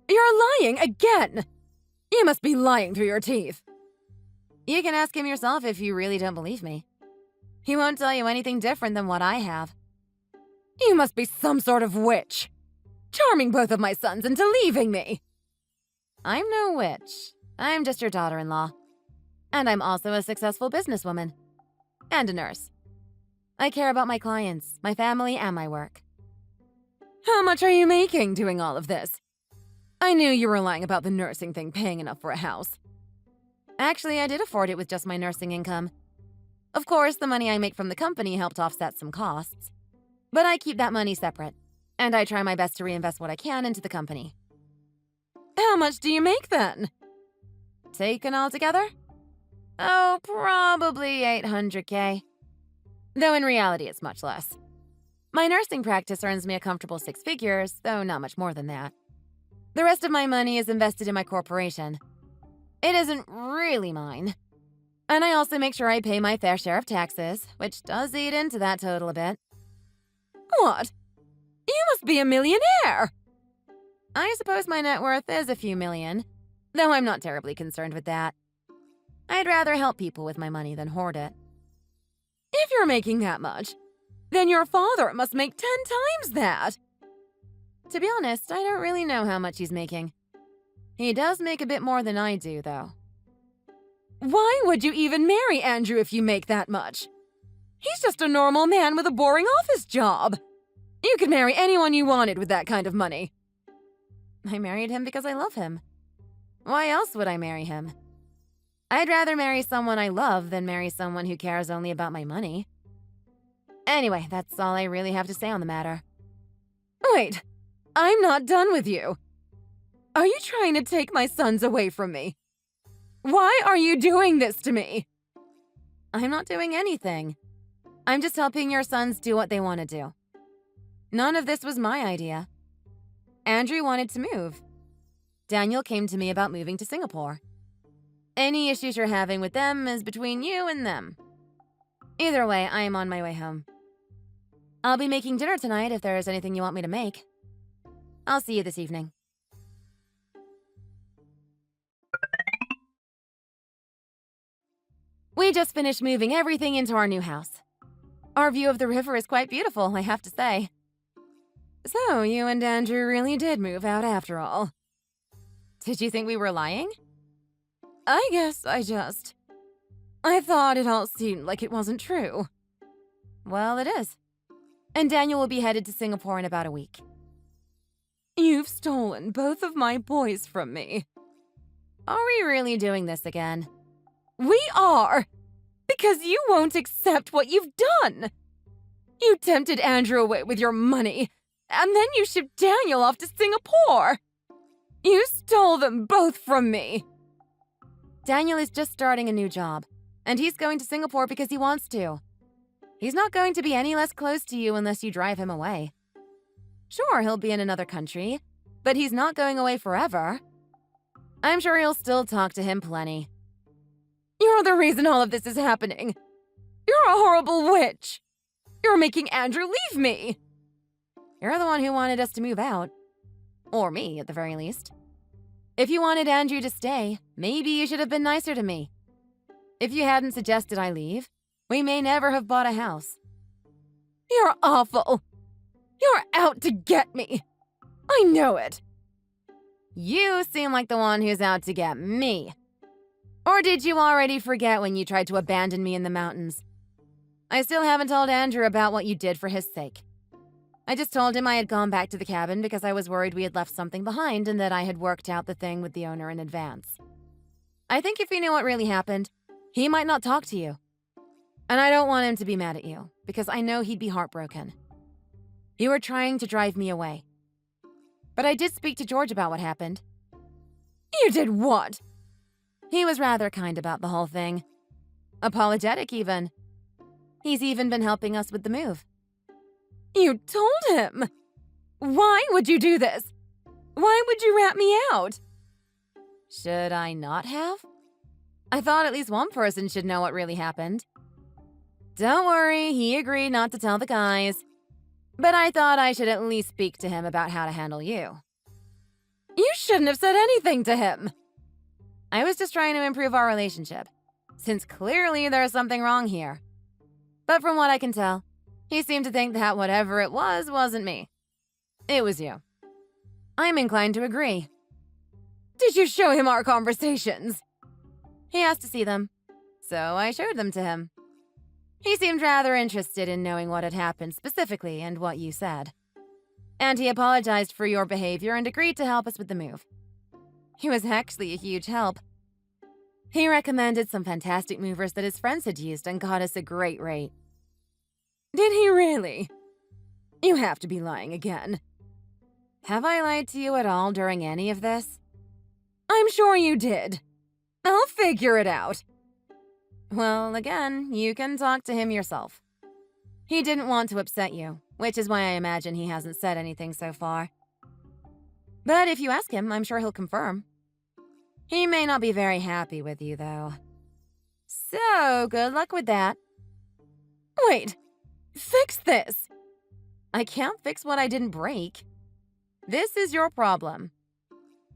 You're lying again! You must be lying through your teeth. You can ask him yourself if you really don't believe me. He won't tell you anything different than what I have. You must be some sort of witch. Charming both of my sons into leaving me. I'm no witch. I'm just your daughter-in-law. And I'm also a successful businesswoman. And a nurse. I care about my clients, my family, and my work. How much are you making doing all of this? I knew you were lying about the nursing thing paying enough for a house. Actually, I did afford it with just my nursing income. Of course, the money I make from the company helped offset some costs. But I keep that money separate, and I try my best to reinvest what I can into the company. How much do you make then? Taken all together? Oh, probably $800K. Though in reality, it's much less. My nursing practice earns me a comfortable 6 figures, though not much more than that. The rest of my money is invested in my corporation. It isn't really mine. And I also make sure I pay my fair share of taxes, which does eat into that total a bit. What? You must be a millionaire! I suppose my net worth is a few million, though I'm not terribly concerned with that. I'd rather help people with my money than hoard it. If you're making that much, then your father must make 10 times that. To be honest, I don't really know how much he's making. He does make a bit more than I do, though. Why would you even marry Andrew if you make that much? He's just a normal man with a boring office job. You could marry anyone you wanted with that kind of money. I married him because I love him. Why else would I marry him? I'd rather marry someone I love than marry someone who cares only about my money. Anyway, that's all I really have to say on the matter. Wait, I'm not done with you. Are you trying to take my sons away from me? Why are you doing this to me? I'm not doing anything. I'm just helping your sons do what they want to do. None of this was my idea. Andrew wanted to move. Daniel came to me about moving to Singapore. Any issues you're having with them is between you and them. Either way, I am on my way home. I'll be making dinner tonight if there is anything you want me to make. I'll see you this evening. We just finished moving everything into our new house. Our view of the river is quite beautiful, I have to say. So, you and Andrew really did move out after all. Did you think we were lying? I guess I thought it all seemed like it wasn't true. Well, it is. And Daniel will be headed to Singapore in about a week. You've stolen both of my boys from me. Are we really doing this again? We are! Because you won't accept what you've done! You tempted Andrew away with your money, and then you shipped Daniel off to Singapore! You stole them both from me! Daniel is just starting a new job, and he's going to Singapore because he wants to. He's not going to be any less close to you unless you drive him away. Sure, he'll be in another country, but he's not going away forever. I'm sure you'll still talk to him plenty. You're the reason all of this is happening. You're a horrible witch. You're making Andrew leave me. You're the one who wanted us to move out. Or me, at the very least. If you wanted Andrew to stay, maybe you should have been nicer to me. If you hadn't suggested I leave, we may never have bought a house. You're awful. You're out to get me. I know it. You seem like the one who's out to get me. Or did you already forget when you tried to abandon me in the mountains? I still haven't told Andrew about what you did for his sake. I just told him I had gone back to the cabin because I was worried we had left something behind and that I had worked out the thing with the owner in advance. I think if he knew what really happened, he might not talk to you. And I don't want him to be mad at you, because I know he'd be heartbroken. You were trying to drive me away. But I did speak to George about what happened. You did what? He was rather kind about the whole thing. Apologetic, even. He's even been helping us with the move. You told him! Why would you do this? Why would you rat me out? Should I not have? I thought at least one person should know what really happened. Don't worry, he agreed not to tell the guys. But I thought I should at least speak to him about how to handle you. You shouldn't have said anything to him. I was just trying to improve our relationship, since clearly there's something wrong here. But from what I can tell, he seemed to think that whatever it was wasn't me. It was you. I'm inclined to agree. Did you show him our conversations? He asked to see them, so I showed them to him. He seemed rather interested in knowing what had happened specifically and what you said. And he apologized for your behavior and agreed to help us with the move. He was actually a huge help. He recommended some fantastic movers that his friends had used and got us a great rate. Did he really? You have to be lying again. Have I lied to you at all during any of this? I'm sure you did. I'll figure it out. Well, again, you can talk to him yourself. He didn't want to upset you, which is why I imagine he hasn't said anything so far. But if you ask him, I'm sure he'll confirm. He may not be very happy with you, though. So, good luck with that. Wait, fix this! I can't fix what I didn't break. This is your problem.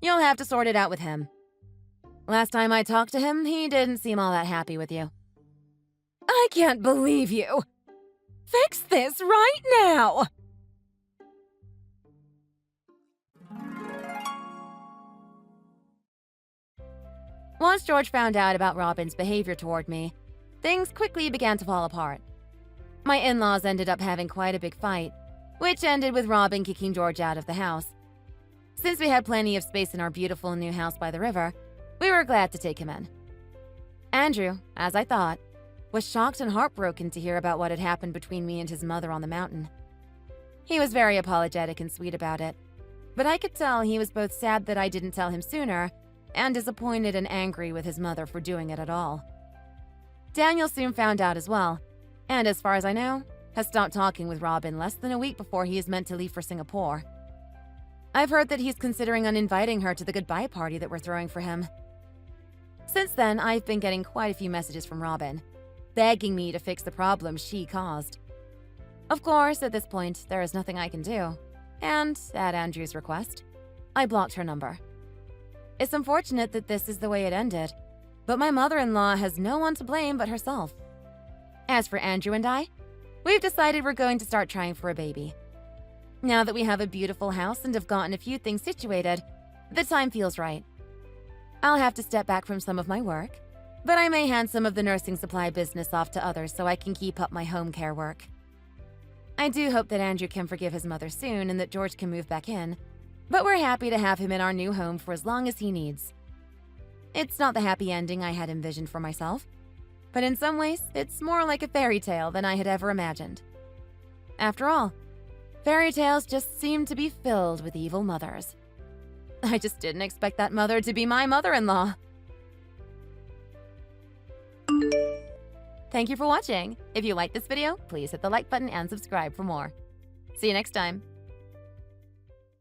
You'll have to sort it out with him. Last time I talked to him, he didn't seem all that happy with you. I can't believe you! Fix this right now! Once George found out about Robin's behavior toward me, things quickly began to fall apart. My in-laws ended up having quite a big fight, which ended with Robin kicking George out of the house. Since we had plenty of space in our beautiful new house by the river, we were glad to take him in. Andrew, as I thought, was shocked and heartbroken to hear about what had happened between me and his mother on the mountain. He was very apologetic and sweet about it, but I could tell he was both sad that I didn't tell him sooner and disappointed and angry with his mother for doing it at all. Daniel soon found out as well, and as far as I know, has stopped talking with Robin less than a week before he is meant to leave for Singapore. I've heard that he's considering uninviting her to the goodbye party that we're throwing for him. Since then, I've been getting quite a few messages from Robin, begging me to fix the problem she caused. Of course, at this point, there is nothing I can do, and, at Andrew's request, I blocked her number. It's unfortunate that this is the way it ended, but my mother-in-law has no one to blame but herself. As for Andrew and I, we've decided we're going to start trying for a baby. Now that we have a beautiful house and have gotten a few things situated, the time feels right. I'll have to step back from some of my work, but I may hand some of the nursing supply business off to others so I can keep up my home care work. I do hope that Andrew can forgive his mother soon and that George can move back in, but we're happy to have him in our new home for as long as he needs. It's not the happy ending I had envisioned for myself, but in some ways, it's more like a fairy tale than I had ever imagined. After all, fairy tales just seem to be filled with evil mothers. I just didn't expect that mother to be my mother-in-law. Thank you for watching. If you liked this video, please hit the like button and subscribe for more. See you next time.